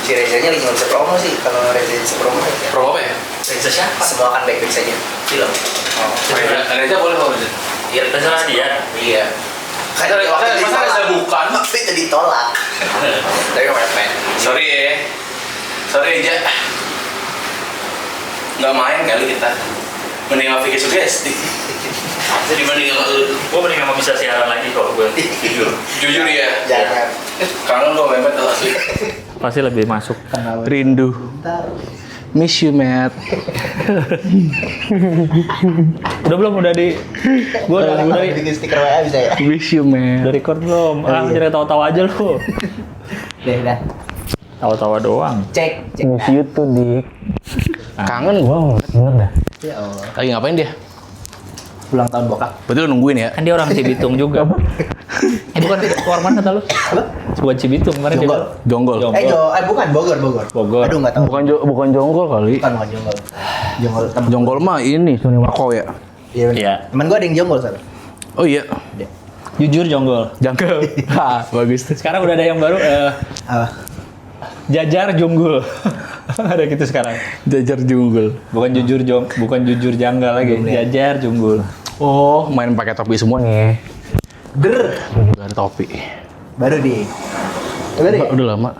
Si Rezanya lagi nggak bisa promo sih. Kalau Reza bisa promo ya. Promo apa ya? Reza siapa? Semua kan baik-baik saja. Film. Oh. Reza boleh mau Reza? Iya, terserah dia. Iya. Kan Masa Reza bukan? Tapi itu ditolak. Tapi main. Sorry ya. Sorry aja. Nggak main kali kita. Mending sama Vicky Sugesti. Jadi mending sama lu. Gue mending sama bisa siaran lagi kalau gue jujur. Jujur ya. Jangan. Kangen lo mepet asli. Pasti lebih masuk. Rindu. Miss you, Matt. Udah belum? Udah di... Gue udah bikin stiker WA bisa ya? Miss you, Matt. udah record belum? Jadi tawa-tawa aja lu. Udah. Tawa-tawa doang. Cek. Miss you tuh, Dik. Kangen gua bener dah. Ya Allah. Lagi ngapain dia? Ulang tahun bokap. Berarti lu nungguin ya? Kan dia orang Cibitung juga. Bukan keluar mana kata lu? Apa? Bukan Cibitung kemarin dia. Jonggol. Bukan Bogor. Bogor. Aduh nggak tahu. Bukan jonggol kali. Bukan jonggol. Temen. Jonggol mah ini Sony Wako ya. Iya. Temen gua ada yang jonggol sana. Oh iya. Jujur jonggol. Jangkel. Hah, bagus tuh. Sekarang udah ada yang baru Apa? jajar jonggol. Ada gitu sekarang. Jajar jonggol. Bukan jujur janggal lagi. Jajar jonggol. Oh, main pakai topi semua nih. Der. Gak ada topi. Baru di. Baru ya? Udah lama.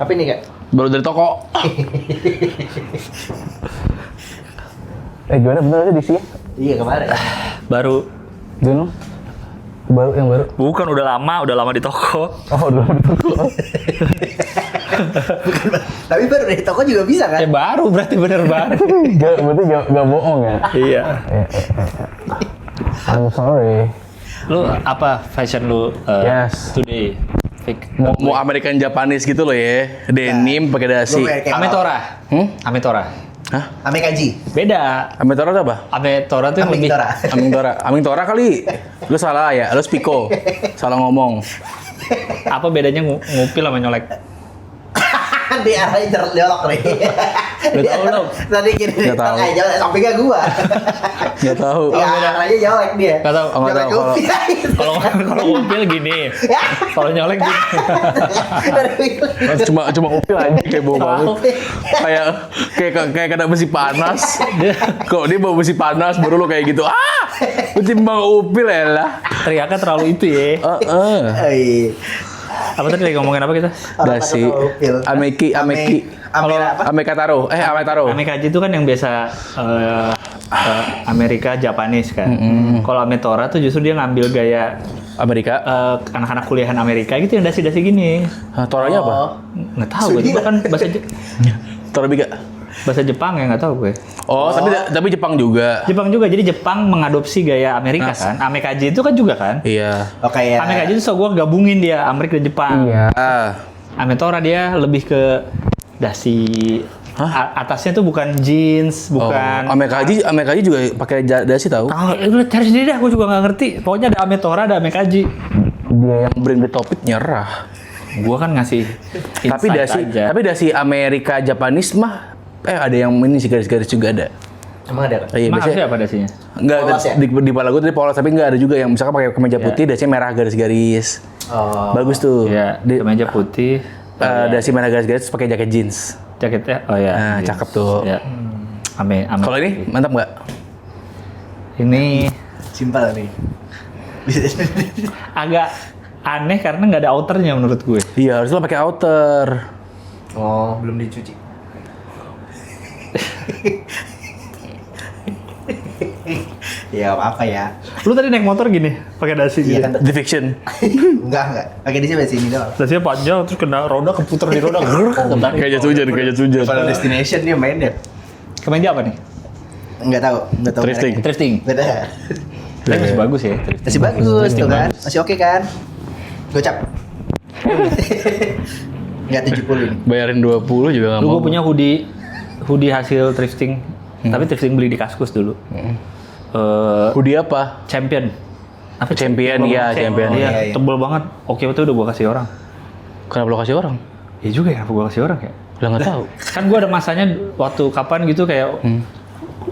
Apa ini kak? Baru dari toko. Gimana bener aja diksi ya? Iya kemarin. Baru. Gimana? Yang baru? Bukan udah lama di toko. Oh, udah lama di toko. Tapi baru dari toko juga bisa kan? Baru berarti bener baru. Berarti gak bohong ya? Iya. I'm sorry. Lu apa fashion lu Yes. today? Mau American Japanese gitu loh ya. Denim pakai dasi. Ametora. Ametora. Hah? Amekaji. Beda. Ametora itu apa? Ametora tuh yang lebih Amingtora kali. Lu salah ya, lu spiko. Salah ngomong. apa bedanya ngupil sama nyolek? Di arahnya jolok nih. Udah tahu belum? Tadi gini, Nggak tahu. jolok sampingnya gua. Gak tahu. Ya, arahnya jolek dia. Nggak tahu. Nggak tahu. Kalau ngupil gini. Kalau nyolek gini. Cuma upil aja kayak bau banget. Kayak kena besi panas. Kok dia bawa besi panas baru lu kayak gitu. Lu timbang upil ya lah. Teriaknya terlalu itu ya. Apa tadi lagi ngomongin apa kita? Dasi. Ameki. Ametaro. Amekaji itu kan yang biasa Amerika Japanese kan. Kalau Ametora tuh justru dia ngambil gaya Amerika. anak-anak kuliahan Amerika gitu yang dasi-dasi gini. Toranya apa? Nggak tahu gue juga kan Torabiga. bahasa Jepang ya nggak tahu gue. Oh, tapi Jepang juga. Jepang juga, jadi Jepang mengadopsi gaya Amerika kan. Amekaji itu kan juga kan. Iya. Oke ya. Amekaji itu so gue gabungin dia Amerika dan Jepang. Iya. Ametora dia lebih ke dasi. Atasnya tuh bukan jeans, bukan. Amekaji juga pakai dasi tahu. Udah cari sendiri dah, gue juga nggak ngerti. Pokoknya ada Ametora, ada Amekaji. Dia yang brand topik nyerah. Gue kan ngasih insight aja. Tapi dasi Amerika Japanese mah ada yang ini sih garis-garis juga ada. Emang ada kan? Iya, Emang biasanya apa dasinya? enggak Polos ya? di kepala gue tadi polos, tapi enggak ada juga yang misalkan pakai kemeja putih dasinya merah garis-garis. Oh. Bagus tuh. Iya, kemeja putih. Dasi merah garis-garis terus pakai jaket jeans. Jaketnya, oh ya. Nah, cakep tuh. Ya. Ame. Kalau ini mantap nggak? Ini Simpel nih. agak aneh karena nggak ada outernya menurut gue. Iya, harusnya pakai outer. Oh, belum dicuci. Ya apa ya? Lu tadi naik motor gini, pakai dasi Iya gitu. kan? The Fiction. Enggak. Pakai di sini doang. Dasinya panjang terus kena roda, keputer di roda. Ketarik. Kayak jas hujan. Final Destination dia main deh. Kemeja apa nih? Enggak tahu. Thrifting. mereknya. Thrifting. Beda. Tapi masih bagus ya. Masih bagus tuh kan. Masih oke kan? Gocap. Enggak 70 ini. Bayarin 20 juga nggak Lu mau. gue punya hoodie hasil thrifting. Tapi thrifting beli di Kaskus dulu. Hoodie apa? Champion. Apa Champion, iya, Champion. Iya, Iya. tebel banget. Oke, itu udah gue kasih orang. Kenapa lo kasih orang? Iya juga ya, kenapa gue kasih orang ya? Udah nggak tahu. Kan gue ada masanya waktu kapan gitu kayak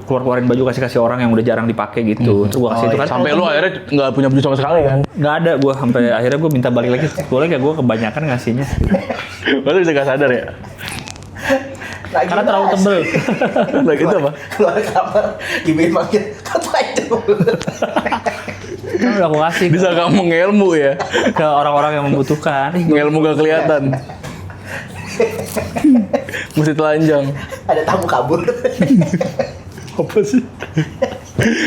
keluarin baju kasih orang yang udah jarang dipakai gitu. Terus gue kasih itu kan. Sampai lu akhirnya nggak punya baju sama sekali kan? Nggak ada gue sampai akhirnya gue minta balik lagi. Boleh kayak gue kebanyakan ngasihnya. Lu bisa nggak sadar ya? Lagi Karena terlalu bahas. tebel. Lagi itu apa? Keluar kamar, ibu makin kata itu. Kan udah aku kasih Bisa kamu ngelmu ya? ke orang-orang yang membutuhkan. Ngelmu gak kelihatan. Mesti telanjang. Ada tamu kabur. Apa sih?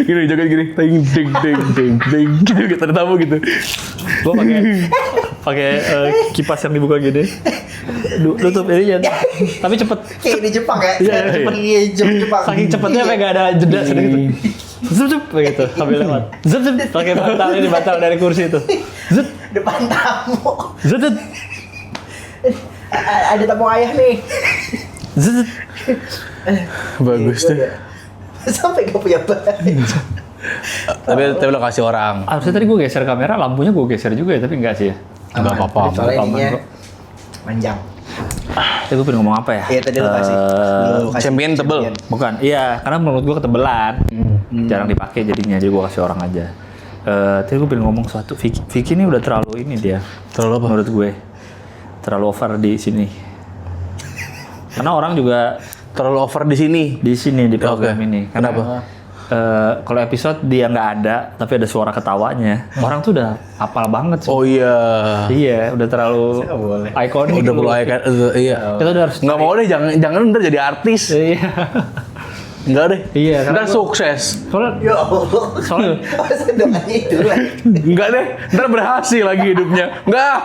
Gini joget gini, ting ting ting ting ting gitu kita ada tamu gitu. Gue pakai kipas yang dibuka gini. Tutup ini ya. Tapi cepet. Kayak di Jepang ya. Iya, cepet. Iya, Jepang. Saking cepetnya sampai gak ada jeda sedikit. Zup begitu sambil lewat. Zup pakai bantal dari kursi itu. Zup Depan tamu. zup Ada tamu ayah nih. zup. Bagus tuh. Sampai gak punya baju. Tapi lo kasih orang. Harusnya tadi gue geser kamera, lampunya gue geser juga ya, tapi enggak sih ya. Enggak apa-apa. Soalnya aman ininya kok. panjang. Tadi gue pengen ngomong apa ya? Iya tadi lo kasih. Lu kasih Champion tebel. Bukan, iya, karena menurut gue ketebelan. Jarang dipakai jadinya, jadi gue kasih orang aja. Tadi gue pengen ngomong sesuatu. Vicky ini udah terlalu ini dia. Terlalu apa? Menurut gue. Terlalu over di sini. Karena orang juga Terlalu over di sini. di program Oke. ini. Kenapa? Kalau episode dia nggak ada, tapi ada suara ketawanya. Orang tuh udah hafal banget sih. Oh iya. Iya, udah terlalu ikonik. Udah mulai kan iya. Kita udah harus Nggak mau deh, jangan ntar jadi artis. Iya. Enggak deh. Iya, karena Ntar sukses. Soalnya Ya Allah. Soalnya- Masa doanya itu lah. Enggak deh. Ntar berhasil lagi hidupnya. Enggak.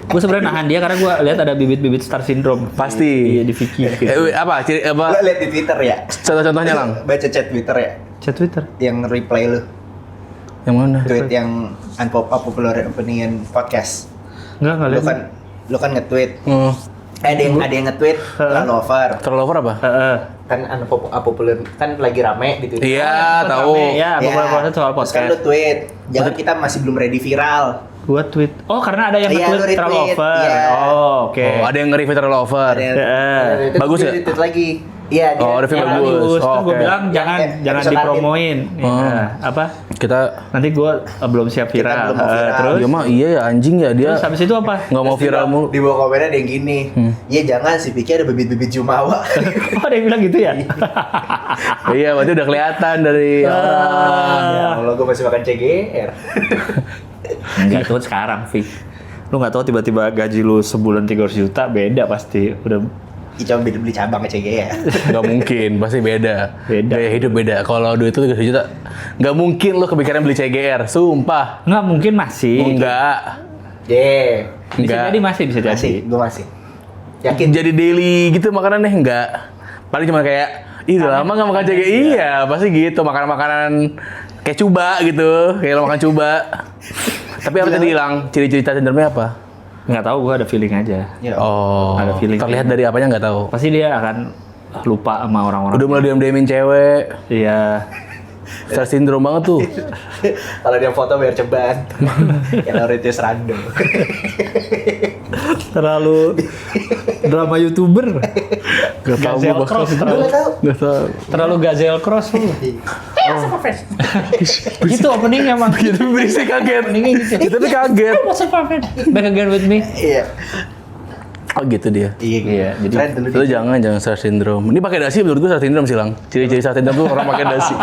gue sebenarnya nahan dia karena gue lihat ada bibit-bibit star syndrome. Pasti. Iya, di Vicky. Gitu. Apa? Ciri Lo apa? liat di Twitter ya? Contoh-contohnya lang. Baca chat Twitter ya? Chat Twitter. Yang reply lu. Yang mana? Tweet yang unpopular opinion podcast. Enggak Lu lihat. kan nge-tweet. Oh, Ada yang nge-tweet terlalu over. terlalu over apa? Kan unpopular kan lagi rame di Twitter. Iya, tahu. Iya, popular podcast soal Terus kan lu podcast. tweet, jangan kita masih belum ready viral. Gue tweet. Oh, karena ada yang Iya, nge-tweet lu retweet. terlalu over. Iya. Oh, oke. Oh, ada yang nge-review terlalu over. Ada yang- Iya. Bagus ya? Tweet lagi. Iya, dia. Oh, review Ya, bagus. Terus Oh, gue oke. bilang jangan Yang episode dipromoin. Iya. Apa? Kita Nanti gue belum siap Kita viral. belum mau viral. Terus dia mah iya ya anjing ya dia terus habis itu apa? nggak mau viral mulu. Di bawah komennya ada yang gini. Iya, jangan si Vicky ada bibit-bibit jumawa. Oh, ada yang bilang gitu ya? Iya, berarti udah kelihatan dari orang. Ya Allah, gue masih makan CGR. Enggak, itu kan sekarang, Vic. Lu nggak tahu tiba-tiba gaji lu sebulan 300 juta, beda pasti. Udah Ih, coba beli cabang ke CGR. Nggak mungkin, pasti beda. Beda. Gaya hidup beda. Kalau duit itu 3 juta, nggak mungkin lo kepikiran beli CGR. Sumpah. nggak mungkin masih. Enggak. Ye. Bisa Enggak. jadi masih bisa jadi. Masih, gue masih. Yakin. Jadi daily gitu makanannya enggak. Paling cuma kayak, ih udah lama nggak makan CGR. Iya, pasti gitu. Makanan-makanan kayak cuba gitu. Kayak lo makan cuba. Tapi apa tadi hilang? Ciri-ciri syndrome apa? Nggak tahu, gue ada feeling aja. Ya. Oh, Ada feeling. terlihat dari apanya nggak tahu. Pasti dia akan lupa sama orang-orang. Udah mulai diam-diamin cewek. Iya. Star syndrome banget tuh. Kalau dia foto biar ceban. Ya Laurentius Rando. Terlalu drama YouTuber. Gak tau gue Gazel bakal. Cross, Gue tahu. Gak tau. Terlalu gazel cross lu. Gitu openingnya emang. Gitu berisik kaget. Openingnya gitu. Kita tuh kaget. What's up, friend? Back again with me. Iya. Oh gitu dia. Iya, jadi Keren dulu. Itu jangan star syndrome. Ini pakai dasi menurut gue star syndrome sih lang. Ciri-ciri star syndrome tuh orang pakai dasi.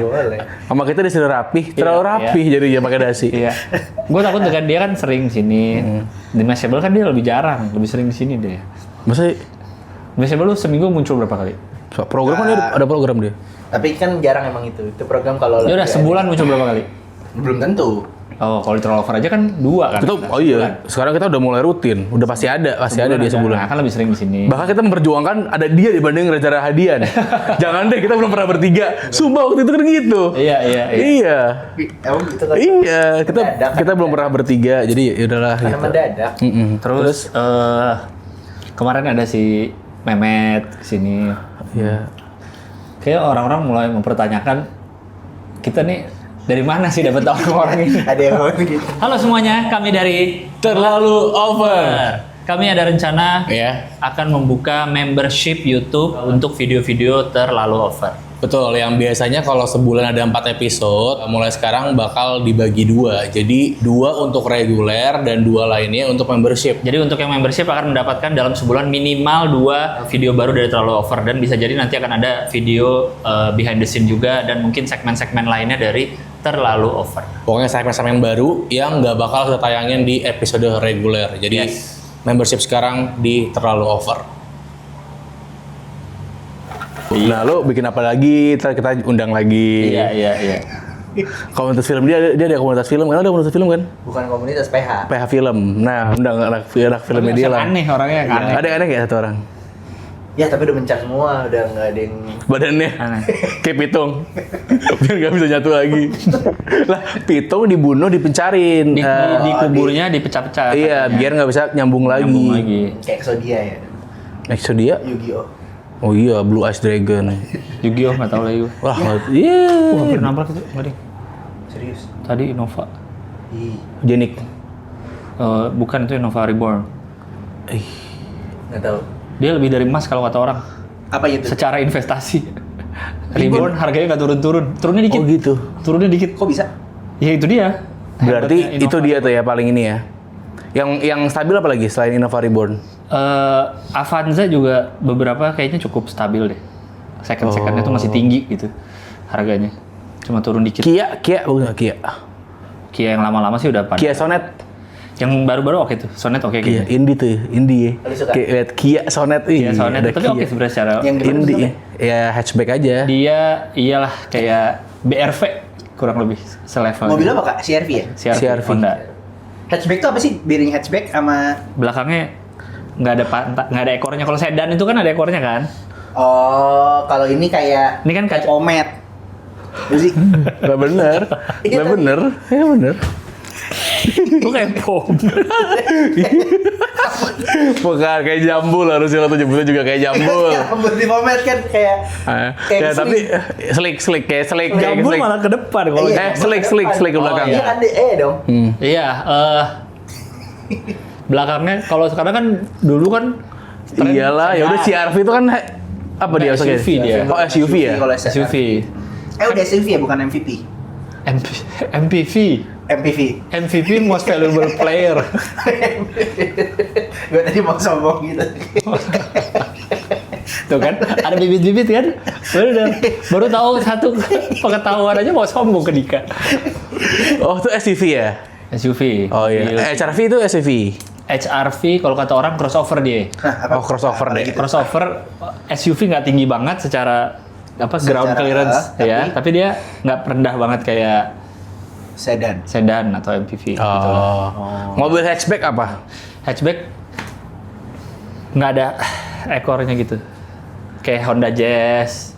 Boleh. Sama kita disuruh rapih, terlalu Iya, rapih jadi dia pakai dasi. Iya. Gue takut dengan dia kan sering sini. Di Mashable kan dia lebih jarang, lebih sering sini deh. Masa Mashable lu seminggu muncul berapa kali? program kan dia ada program dia. Tapi kan jarang emang itu. Itu program kalau Ya udah lagi sebulan muncul berapa kali? ada. Belum tentu. Oh, kalau di Troll Over aja kan 2 kan? Kita oh iya, sekarang kita udah mulai rutin, udah pasti ada dia sebulan. Nah, kan lebih sering di sini. Bahkan kita memperjuangkan ada dia dibanding Reza Rahadian. Jangan deh, kita belum pernah bertiga. Sumpah waktu itu kan gitu. Iya. Iya. Emang gitu kan? Iya, kita Mendadak kan? kita belum pernah bertiga, jadi ya udahlah Karena gitu. mendadak. Terus kemarin ada si Mehmet kesini. Iya. Kayak orang-orang mulai mempertanyakan kita nih dari mana sih dapat orang-orang ini? Ada yang ngomong gitu. Halo semuanya, kami dari Terlalu over. kami ada rencana Ya. akan membuka membership YouTube untuk video-video terlalu over. Betul, yang biasanya kalau sebulan ada 4 episode, mulai sekarang bakal dibagi 2. Jadi 2 untuk reguler dan 2 lainnya untuk membership. Jadi untuk yang membership akan mendapatkan dalam sebulan minimal 2 video baru dari terlalu over, dan bisa jadi nanti akan ada video behind the scene juga dan mungkin segmen-segmen lainnya dari terlalu over. Pokoknya segmen-segmen baru yang nggak bakal kita tayangin di episode reguler. Jadi membership sekarang di terlalu over. Nah, lo bikin apa lagi? Ntar kita undang lagi. Iya. Komunitas film dia ada komunitas film kan? Ada komunitas film kan? Bukan komunitas PH. PH film. Nah, undang anak filmnya dia lah. Aneh orangnya yang aneh. Ada yang aneh kayak satu orang. Ya tapi udah mencar semua, udah nggak ada yang. Badannya Aneh. kayak pitung. Biar nggak bisa nyatu lagi. Lah, pitung dibunuh dipencarin. Di kuburnya dipecah-pecah. Iya, katanya. biar nggak bisa nyambung lagi. Nyambung lagi. Kayak Exodia ya. Exodia? Yu-Gi-Oh. Oh iya, Blue Eyes Dragon. Yu-Gi-Oh nggak tahu lagi. Wah, iya. Hampir nabrak itu, nggak ding. Serius? Tadi Innova. Ih, Jenik. Bukan, itu Innova Reborn. nggak tahu. Dia lebih dari emas kalau kata orang. Apa itu? Secara investasi. Reborn harganya nggak turun-turun. Turunnya dikit. Oh gitu. Turunnya dikit. Kok bisa? Ya itu dia. Berarti Hebatnya itu Innova. dia tuh ya paling ini ya. Yang stabil apa lagi selain Innova Reborn? Avanza juga beberapa kayaknya cukup stabil deh. Second-secondnya tuh masih tinggi gitu harganya. Cuma turun dikit. Kia bagus nggak Kia? Kia yang lama-lama sih udah pada. Kia Sonet. Yang baru-baru oke tuh. Sonet oke Kia gitu. Indie tuh ya, Indie ya. Lu suka? Kayak lihat Kia Sonet Kia Sonet ada tapi Kia. oke sebenarnya secara Yang gimana Indie sih? ya hatchback aja. dia iyalah kayak BRV kurang lebih selevel. Mobil apa kak? CR-V ya? CR-V Honda. Hatchback tuh apa sih? Bearing hatchback sama... Belakangnya nggak ada ekornya. Kalau sedan itu kan ada ekornya kan. Oh, kalau ini kayak... Ini kan kayak kaca- Pomet. Apa sih? Nggak bener. Iya, Nggak tapi- bener. Ya bener. Itu kayak pom. Bukan kayak jambul harusnya lo tuh jemputnya juga kayak jambul. Rambut di Pomet kan kayak... Ya tapi slick kayak slick kayak Jambul slick. malah ke depan kalau Iya. slick ke belakang. Iya kan dong. Iya, belakangnya kalau sekarang kan dulu kan tren Iyalah, ya udah CR-V itu kan apa dia maksudnya? SUV dia. Oh, SUV ya? Kalau SUV. udah SUV ya, bukan MVP. MPV. MPV. MPV most valuable player. Gue tadi mau sombong gitu. Tuh kan, ada bibit-bibit kan? Baru tahu satu pengetahuan aja mau sombong ke Dika. Oh, itu SUV ya? SUV. Oh iya. HRV itu SUV. HRV kalau kata orang crossover dia. Nah, apa? Oh, crossover deh. Crossover SUV nggak tinggi banget secara ground Secara, clearance ya, tapi dia nggak rendah banget kayak Sedan. sedan atau MPV gitu lah. Mobil hatchback apa? Hatchback nggak ada ekornya gitu. Kayak Honda Jazz,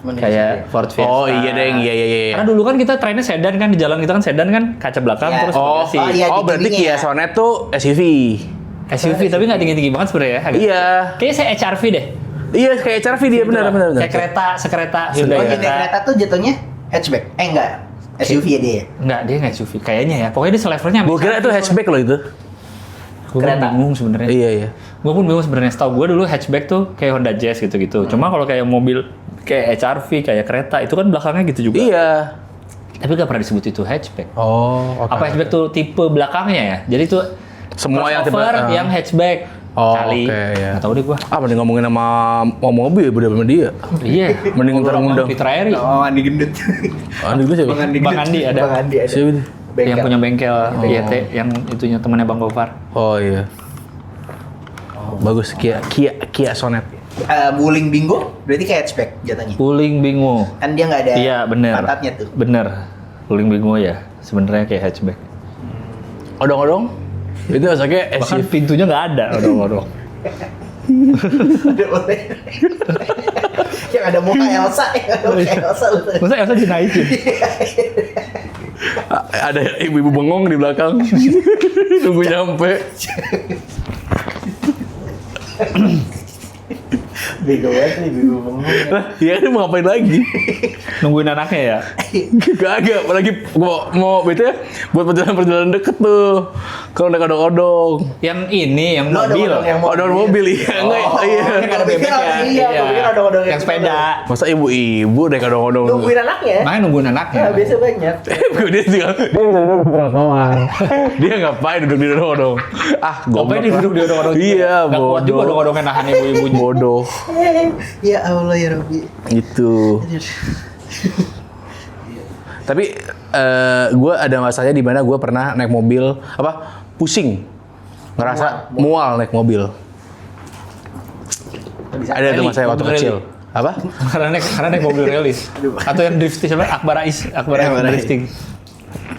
kayak Ford Fiesta. Oh iya deh, iya. Karena dulu kan kita trennya sedan kan, di jalan kita kan sedan kan, kaca belakang Iya. terus Oh, bagasi. iya. berarti tingginya. Kia Sonet tuh SUV. SUV tapi nggak tinggi-tinggi banget sebenarnya ya. agak- Iya. Kayaknya saya HRV deh. Iya, kayak HRV dia benar. Kayak kereta, sekereta Oh, Hyundai Hyundai kereta tuh jatuhnya hatchback? Enggak. SUV ya dia. Enggak, dia nggak SUV kayaknya ya. Pokoknya dia selevelnya. Gue kira itu hatchback loh itu. Gue Kereta. bingung sebenarnya. Iya. Gue pun bingung sebenarnya. Setahu gue dulu hatchback tuh kayak Honda Jazz gitu-gitu. Cuma kalau kayak mobil kayak HRV, kayak kereta itu kan belakangnya gitu juga. Iya. Tapi gak pernah disebut itu hatchback. Oh, oke. Apa hatchback tuh tipe belakangnya ya? Jadi tuh Semua yang crossover tipe- yang hatchback. Oh, Kali. oke, ya. Nggak tahu deh gue. Mending ngomongin sama mobil ya, bener sama dia. Iya. Mending ntar ngundang. Fitra Eri. Oh, Andi gendut. Andi gue siapa? Bang Andi ada. Bang Andi ada. Siapa itu? Yang punya bengkel YT, yang itunya temannya Bang Gofar. Oh iya. Bagus, Kia Sonet. Wuling Bingo berarti kayak hatchback jatuhnya. Wuling Bingo. Kan dia nggak ada Iya bener. pantatnya tuh. Bener. Wuling Bingo ya. Sebenarnya kayak hatchback. Odong-odong? Itu maksudnya Bahkan SUV. pintunya nggak ada. Odong-odong. Ada boleh. Yang ada muka Elsa, yang ada muka Elsa. Masa Elsa dinaikin? Ada ibu-ibu bengong di belakang. Nunggu nyampe. Bego banget nih, bego banget. Lah, ya kan mau ngapain lagi? Nungguin anaknya ya. Kagak, apalagi mau bete ya buat perjalanan deket tuh. Kalau naik odong-odong. Yang ini, yang Lo ada mobil. odong yang Odong mobil iya, enggak iya. Yang ada bebek ya. Iya, gue pikir odong-odong Yang sepeda. Masa ibu-ibu naik odong-odong? Nungguin anaknya. Makanya nungguin anaknya. Ya, biasa banyak. Dia tinggal dia duduk di trotoar. Dia ngapain duduk di odong-odong? Ah, Ngapain dia duduk di odong-odong? Iya, Gak kuat juga bodoh. odong-odongnya nahan ibu-ibunya. Bodoh. Ya Allah ya Rabbi. Gitu. Tapi gue ada masanya di mana gue pernah naik mobil apa pusing, ngerasa mual naik mobil. Ada tuh masanya waktu mobil kecil. Apa? Karena naik mobil relis. Atau yang drifting siapa? Akbar Ais drifting.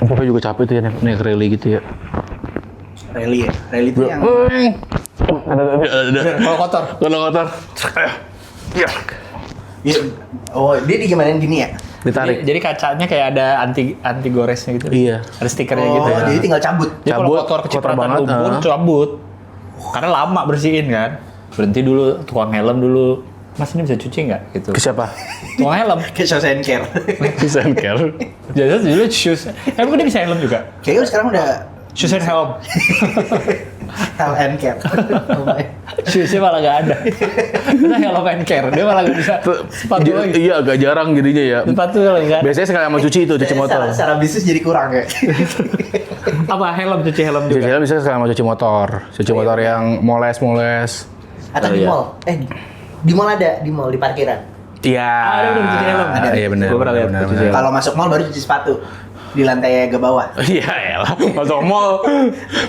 Pokoknya juga capek tuh ya naik rally gitu ya. Rally ya. Rally itu yang Ada. Kalau kotor. Kalau kotor. Ya. Iya. Oh, dia digimanain gini ya? Ditarik. Jadi kacanya kayak ada anti goresnya gitu. Iya. Ada stikernya Oh, gitu ya. jadi tinggal cabut. Jadi kalau Cabut, kotor kotor kecipratan banget, lumpur, cabut. Karena lama bersihin kan. Berhenti dulu, tukang helm dulu. Mas ini bisa cuci nggak? Gitu. Ke siapa? Tukang helm. Kayak show and care. Bisa care. Jadi dulu shoes. Emang dia bisa helm juga? Kayaknya sekarang udah Shoes and helm. hell and care. Shoesnya malah nggak ada. Kita helm and care. Dia malah nggak bisa sepatu lagi. Iya agak jarang jadinya ya. Sepatu kalau nggak. Biasanya sekali sama cuci itu cuci motor. Secara bisnis jadi kurang ya. Apa helm cuci helm juga? Biasanya bisa sekali sama cuci motor. Cuci motor yang moles-moles. Atau Oh, di iya. mall. Di mall ada, di mall di parkiran. Iya. Ada udah cuci helm. Ada. Iya benar. Gua pernah lihat benar, cuci benar. helm. Kalau masuk mall baru cuci sepatu di lantai ke bawah. Iya elah, masuk mall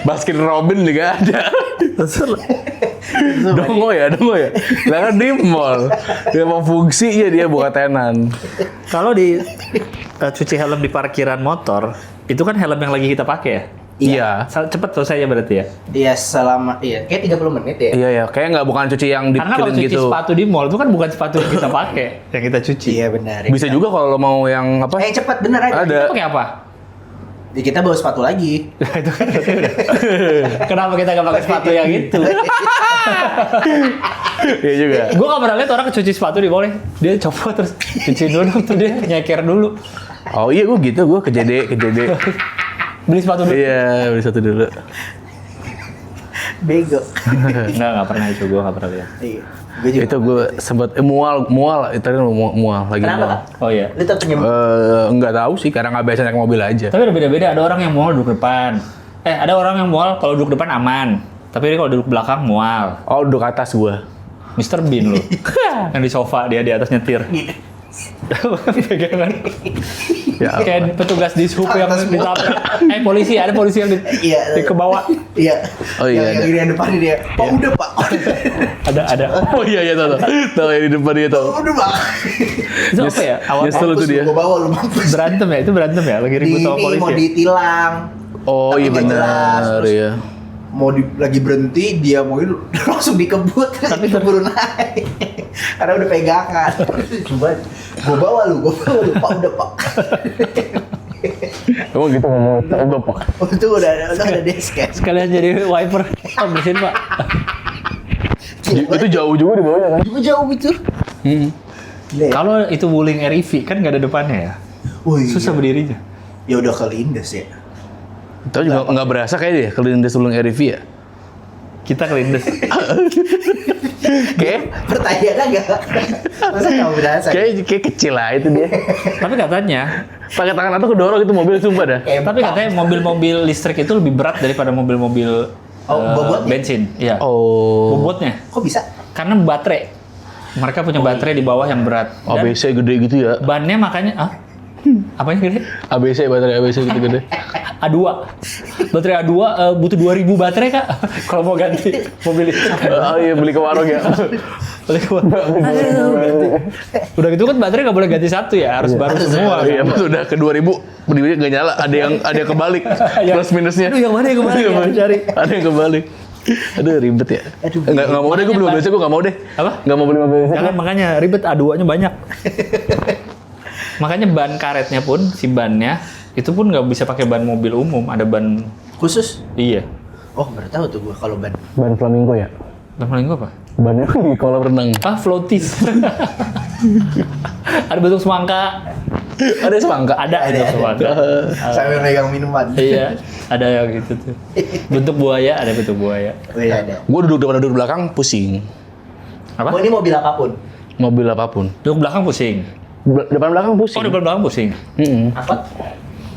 Baskin Robin juga ada. Dongo ya. Lah kan di mall. Dia mau fungsinya dia buka tenan. Kalau di cuci helm di parkiran motor, itu kan helm yang lagi kita pakai ya? Iya. Cepet selesai ya berarti ya? Iya, kayak 30 menit ya. Iya ya, kayak nggak bukan cuci yang Karena kalau dikilin cuci gitu. sepatu di mall itu kan bukan sepatu yang kita pakai, yang kita cuci. Iya benar. Bisa juga kalau lo mau yang apa? Yang cepat bener aja. Ada. Kita pakai apa? Ya, kita bawa sepatu lagi. Itu kan berarti udah. Kenapa kita nggak pakai sepatu yang itu? Iya juga. Gue nggak pernah lihat orang cuci sepatu di mall. Dia copot terus cuci dulu tuh dia nyeker dulu. Oh iya gue gitu, gue ke JD. Beli sepatu dulu. Iya, beli satu dulu. Bego. Nggak pernah itu, gue nggak pernah lihat. Iya. Gue juga. Itu gue sempat mual itu kan mual lagi Kenapa, mual. Kak? Oh iya. Lu tetap punya Enggak tahu sih karena nggak biasa naik mobil aja. Tapi ada beda-beda. Ada orang yang mual duduk depan. Ada orang yang mual kalau duduk depan aman. Tapi kalau duduk belakang mual. Oh, duduk atas gue. Mr. Bean loh. Yang di sofa dia di atas nyetir. Pegangan. Ya, Kayak petugas di sub yang Atas semua. ditabrak. Polisi, ada polisi yang Iya. di ke bawah. Iya. Oh, iya, Yang ada. ini yang depan dia. Pak udah Pak. Ada. Oh iya tahu. Tahu yang di depan dia tahu. Udah Pak. Itu apa ya? Awal Nyesel tuh dia. Gue bawa lu mampus. berantem ya? Itu berantem ya? Lagi Di ribut sama ini polisi. mau Ya? ditilang. Oh Tapi iya nggak jelas, benar terus ya. mau lagi berhenti dia mau itu langsung dikebut Tapi keburu naik karena udah pegangan. Coba gue bawa lu Pak udah Pak. Emang gitu ngomong udah Pak. Itu udah ada desk kan. Sekalian jadi wiper. Bersihin Pak. Itu jauh juga di bawahnya kan? Juga jauh itu. Gila ya. Kalau itu Wuling REV kan nggak ada depannya ya? Wih, Susah berdirinya. ya udah kelindes ya. Tahu juga nggak berasa kayak dia kelindes sebelum RV ya. Kita kelindes. Kayak Pertanyaan enggak? Masa kamu berasa? kayak kecil lah itu dia. Tapi katanya, Pakai tangan atau kedorong itu mobil sumpah dah. tapi katanya mobil-mobil listrik itu lebih berat daripada mobil-mobil bobotnya? bensin. Iya. Oh. Bobotnya. Kok bisa? Karena baterai. Mereka punya baterai di bawah yang berat. Dan ABC gede gitu ya. bannya makanya, apanya gede? ABC baterai ABC gitu gede. A2. Baterai A2 butuh 2000 baterai, Kak. Kalau mau ganti mobil listrik. Oh iya beli ke warung ya. Beli ke warung. Udah gitu kan baterai nggak boleh ganti satu ya, harus baru semua. Iya pas udah ke 2000 berdiri nggak nyala. Ada yang kebalik plus minusnya. Aduh, yang mana yang kebalik? Iya, Harus cari. Ada yang kebalik. Aduh ribet ya. Aduh, Nggak mau deh gue beli mobil listrik gue nggak mau deh. Apa? Nggak mau beli mobil listrik. Jangan, makanya ribet, A2-nya banyak. Makanya ban karetnya pun, si bannya itu pun nggak bisa pakai ban mobil umum, ada ban. Khusus? Iya. Oh, baru tahu tuh gua kalau ban. Ban flamingo ya. Ban flamingo apa? Bannya di kolam renang. Ah, floaties. Ada bentuk semangka. Ada semangka. Ada bentuk semangka. Sambil megang minuman. Iya, ada yang gitu tuh. Bentuk buaya, ada bentuk buaya. Oh iya ada. Gue duduk belakang pusing. Apa? Oh ini mobil apapun. Mobil apapun. Duduk belakang pusing. Depan belakang pusing. Oh, depan belakang pusing. Angkot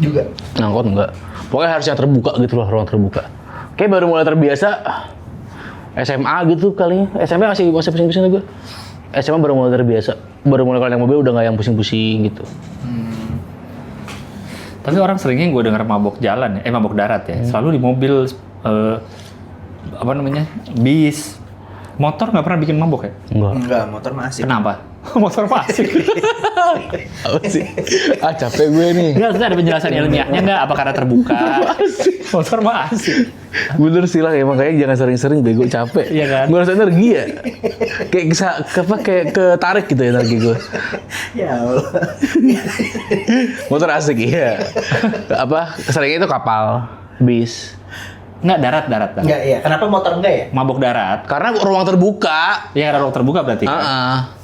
juga. Angkot enggak. Pokoknya harus yang terbuka gitu loh, ruang terbuka. Kayak baru mulai terbiasa SMA gitu kali. SMP masih pusing-pusing juga. SMA baru mulai terbiasa. Baru mulai kalau naik mobil udah nggak yang pusing-pusing gitu. Tapi orang seringnya gue denger mabok jalan ya, mabok darat ya. Selalu di mobil apa namanya? Bis. Motor nggak pernah bikin mabok ya? Enggak, motor masih. Kenapa? Motor mah asik. Apa sih? Capek gue nih. Enggak, ada penjelasan ilmiahnya nggak? Apa karena terbuka? Motor mah asik. Bener sih lah, emang kayaknya jangan sering-sering bego, capek. Iya kan? Gue rasa energi ya. Kayak kayak ketarik gitu ya energi gue. Ya Allah. Motor asik iya. Apa seringnya itu kapal, bis. Enggak, darat. Enggak iya. Kenapa motor enggak ya? Mabok darat. Karena ruang terbuka. Ya karena ruang terbuka berarti.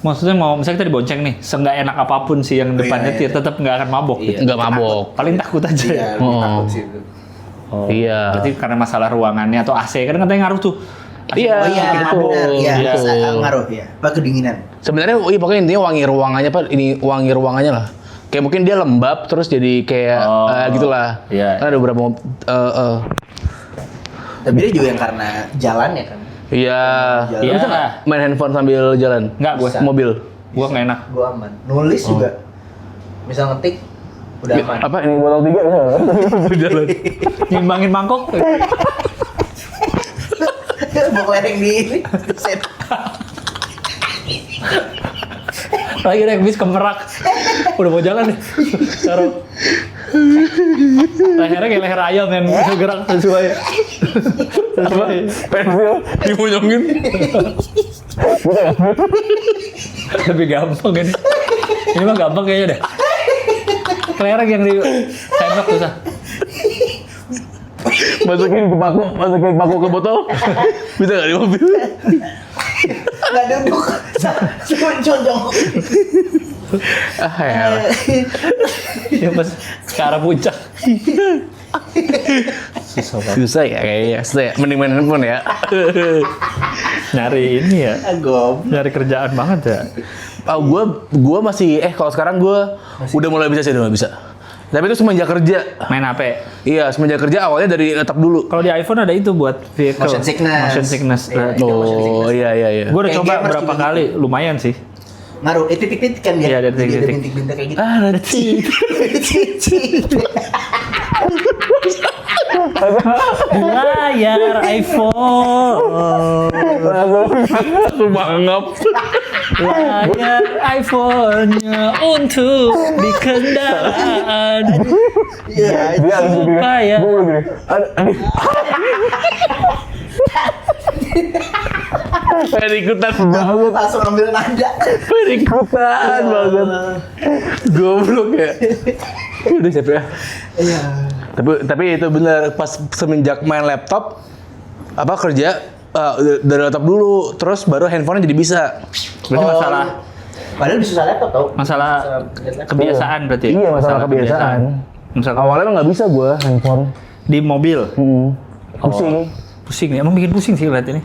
Maksudnya mau misalnya kita dibonceng nih, seenggak enak apapun sih yang depan iya, nyetir, iya. tetap nggak akan mabok gitu. Nggak mabok. Paling takut aja. Iya, lebih takut sih itu. Oh, Iya. Berarti karena masalah ruangannya atau AC kan katanya ngaruh tuh. Iya, Oh iya, betul. benar. Iya, Iya. bisa ngaruh ya. Apa kedinginan? Sebenarnya pokoknya intinya wangi ruangannya Pak, ini wangi ruangannya lah. Kayak mungkin dia lembab terus jadi kayak gitulah. Iya. Kan ada beberapa Tapi dia juga yang karena jalan ya kan. iya. Iya. Bisa nggak main handphone sambil jalan? Enggak, gue. Bisa. Mobil. Gua nggak enak. Gua aman. Nulis juga. Misal ngetik udah aman. Apa ini botol 3 bisa nggak? Jalan. Nyimbangin mangkok. Bawa lereng di ini. Set. Lagi naik bis ke Merak. Udah mau jalan nih. Taruh. Lehernya kayak leher ayam yang gerak sesuai. Sesuai. Pensil dimunyongin. Lebih gampang ini. Ini mah gampang kayaknya deh. Kelereng yang di sendok susah. masukin paku ke botol. Bisa nggak di mobil? Nggak duduk. Cuma jongkok. Ya. Ya pas ke arah puncak. Susah banget. Susah ya kayaknya. Susah ya. Mending main handphone ya. Nyari ini ya. Gob. Nyari kerjaan banget ya. Gue masih kalau sekarang gue udah mulai bisa sih, udah mulai bisa. Tapi itu semenjak kerja. Main HP. Iya, semenjak kerja awalnya dari laptop dulu. Kalau di iPhone ada itu buat vehicle. Motion sickness. Motion sickness. Iya, itu motion Oh, sickness. iya. Gue udah Kayak coba gamers berapa juga kali, lumayan sih. Ngaruh. Titik-titik kan dia. Iya, ada Jadi titik-titik. bintik-bintik kayak gitu. Nanti. Di layar iPhone. Langsung mangap. Layar iPhone-nya untuk di kendaraan. Iya. Supaya Pengen ikutan banget. Langsung ambil nada. Pengen ikutan banget. Goblok ya. Udah capek ya. Iya. Tapi itu benar pas semenjak main laptop kerja dari laptop dulu, terus baru handphone jadi bisa. berarti masalah Padahal bisa susah laptop tau. masalah kebiasaan berarti. Iya, masalah kebiasaan. Masalah Awalnya nggak bisa gua handphone. di mobil. Pusing. Pusing ya, emang bikin pusing sih lihat ini.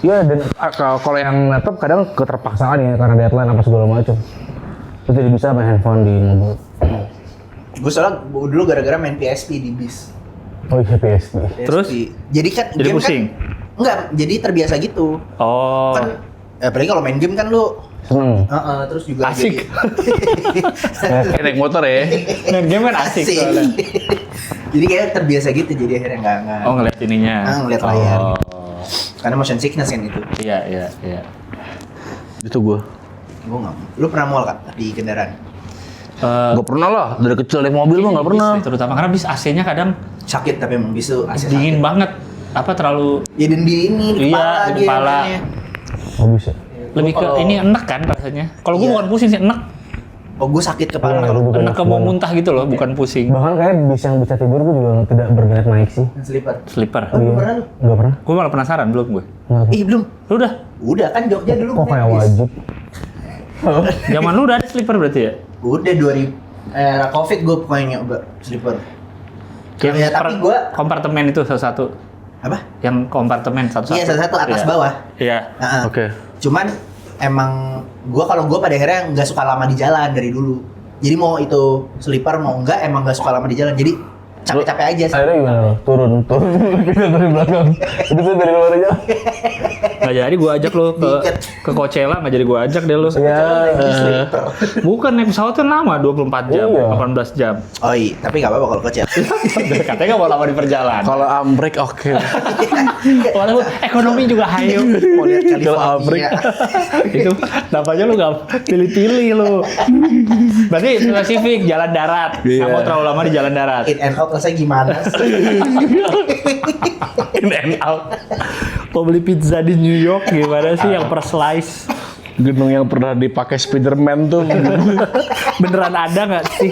Iya, dan kalau yang laptop kadang keterpaksaan ya karena deadline apa segala macam. Terus jadi bisa main handphone di mobil. Gue soalnya dulu gara-gara main PSP di bis. Oh iya, PSP. Terus? Jadi kan Jadi game pusing? Kan, enggak, jadi terbiasa gitu. Oh. Kan apalagi kalau main game kan lu Seneng. terus juga Asik. Kayak naik motor ya. Main game kan asik soalnya. Jadi kayak terbiasa gitu, jadi akhirnya enggak Oh, ngeliat ininya. ngeliat layar. Oh. Karena motion sickness kan itu. Iya. Itu gua. Gue nggak. Lu pernah mual kan di kendaraan? Gak pernah lah, dari kecil naik mobil mah gak pernah. Bis, terutama karena bis AC-nya kadang Sakit tapi emang bis tuh AC dingin sakit. banget. Apa terlalu Ya dan di ini di Iya, kepala di dia kepala. namanya. Oh bisa. lebih ke Kalau- ini enek kan rasanya. Kalau gue Iya. bukan pusing sih enek. Oh, gue sakit kepala Iya, kalau bukan Enak mau muntah gitu loh, bukan pusing. Bahkan kayak yang bisa tidur gue juga tidak berminat naik sih. sleeper. Sleeper. Oh, belum pernah lu? Enggak pernah. Gue malah penasaran belum gue. Nggak. Ih, belum. Lu udah? Udah kan Jogja dulu. Kok kayak bis. wajib? Zaman lu udah ada sleeper berarti ya? Udah 2000 era Covid gue pokoknya nyoba sleeper. Ya, tapi gua- kompartemen itu satu-satu. Apa? Yang kompartemen satu-satu. Iya, satu-satu atas Iya. bawah. Iya. Heeh. Oke. Cuman emang kalau gue pada akhirnya nggak suka lama di jalan dari dulu. Jadi mau itu sleeper mau enggak emang nggak suka lama di jalan. Jadi capek-capek aja sih. Akhirnya gimana lo? Turun. Kita dari belakang. Itu tuh dari luar aja. Nggak jadi gue ajak lo ke Coachella, nggak jadi gue ajak deh lo. Ya. Sleeper. Bukan, naik pesawat kan lama, 24 jam, Iya. 18 jam. Oh iya, tapi nggak apa-apa kalau kecil. Katanya nggak mau lama di perjalanan. Kalau ambrek oke. Walaupun ekonomi juga hayu. Mau lihat Kalau California. Itu namanya lu nggak pilih-pilih lu. Berarti spesifik jalan darat. Nggak Iya. mau terlalu lama di jalan darat. In and out rasanya gimana sih? In and out. Mau beli pizza di New York gimana sih yang per slice? Gedung yang pernah dipakai Spiderman tuh. Beneran ada nggak sih?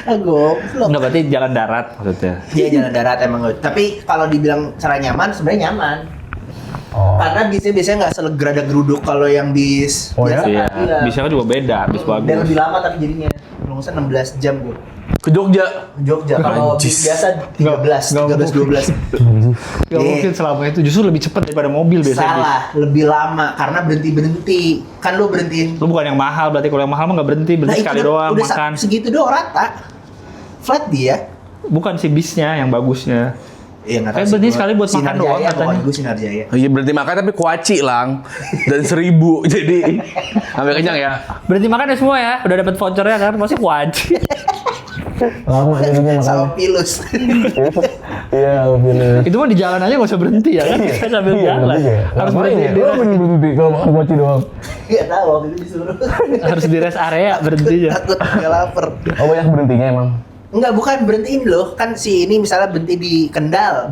Goblok. Nggak, berarti jalan darat maksudnya. Iya jalan darat emang. Tapi kalau dibilang cara nyaman, sebenarnya nyaman. Oh. Karena biasanya nggak selegeradak geruduk kalau yang bis. Oh ya? Iya. Bisa kan juga beda, bis Dan bagus. lebih lama tapi jadinya. Kalau nggak salah 16 jam gue. Ke Jogja. Jogja. Kalau bis biasa 13, 12. Gak mungkin selama itu, justru lebih cepat daripada mobil biasanya. Salah, lebih lama karena berhenti. Kan lu berhentiin. Lu bukan yang mahal, berarti kalau yang mahal mah nggak berhenti sekali itu doang udah makan. segitu doang rata. Flat dia. Bukan si bisnya yang bagusnya. Iya nggak tahu Kayak sih berhenti gua. sekali buat makan Sinar doang Jaya, katanya. pokoknya gue Sinar Jaya. Oh iya berarti makan tapi kuaci lang. Dan 1000 jadi sampai kenyang ya. Berhenti makan ya semua ya, udah dapat vouchernya kan, masih wajib. Lama jadinya Sama makanya. pilus. Iya, aku pilih. Itu mah di jalan aja nggak usah berhenti ya kan, bisa sambil Iya, jalan. berarti ya. Harus Ngapain berhenti, ya? di Lo rest, berhenti kalau makan kuaci doang. Gak tahu waktu itu disuruh. harus di rest area berhentinya. Takut nggak lapar. Oh banyak berhentinya emang. Enggak, bukan berhentiin loh. Kan si ini misalnya berhenti di Kendal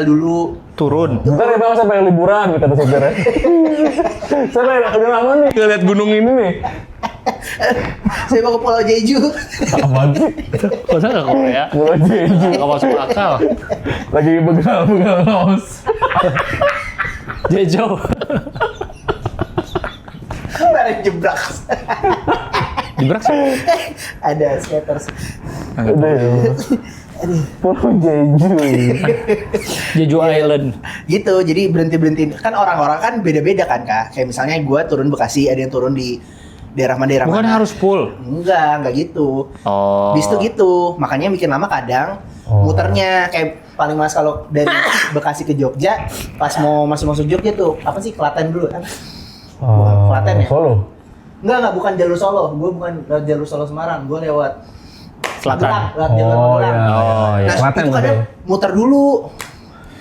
dulu. Turun. Bentar ya bang, sampai liburan kata sopirnya. Sampai udah lama nih ngeliat gunung ini nih. Saya mau ke Pulau Jeju. Apaan sih? Masa nggak Korea? Pulau Jeju. Nggak masuk akal. Lagi begal kaos. Jejo. Bareng jebrak. Jebrak sih. Ada skaters. Udah ya. Pulau Jeju. Jeju Island. Gitu, jadi berhenti. Kan orang-orang kan beda-beda kan, Kak. Kayak misalnya gue turun Bekasi, ada yang turun di daerah mana. Bukan harus full. Enggak gitu. Oh. Bis tuh gitu, makanya bikin lama kadang muternya kayak paling mas kalau dari Bekasi ke Jogja, pas mau masuk Jogja tuh apa sih Klaten dulu kan? Bukan Klaten ya? Solo. Enggak bukan jalur Solo, gue bukan lewat jalur Solo Semarang, gue lewat Selatan. Magelang, lewat jalur Oh Magelang. iya. Oh, iya. Nah Klaten itu kadang berarti. muter dulu,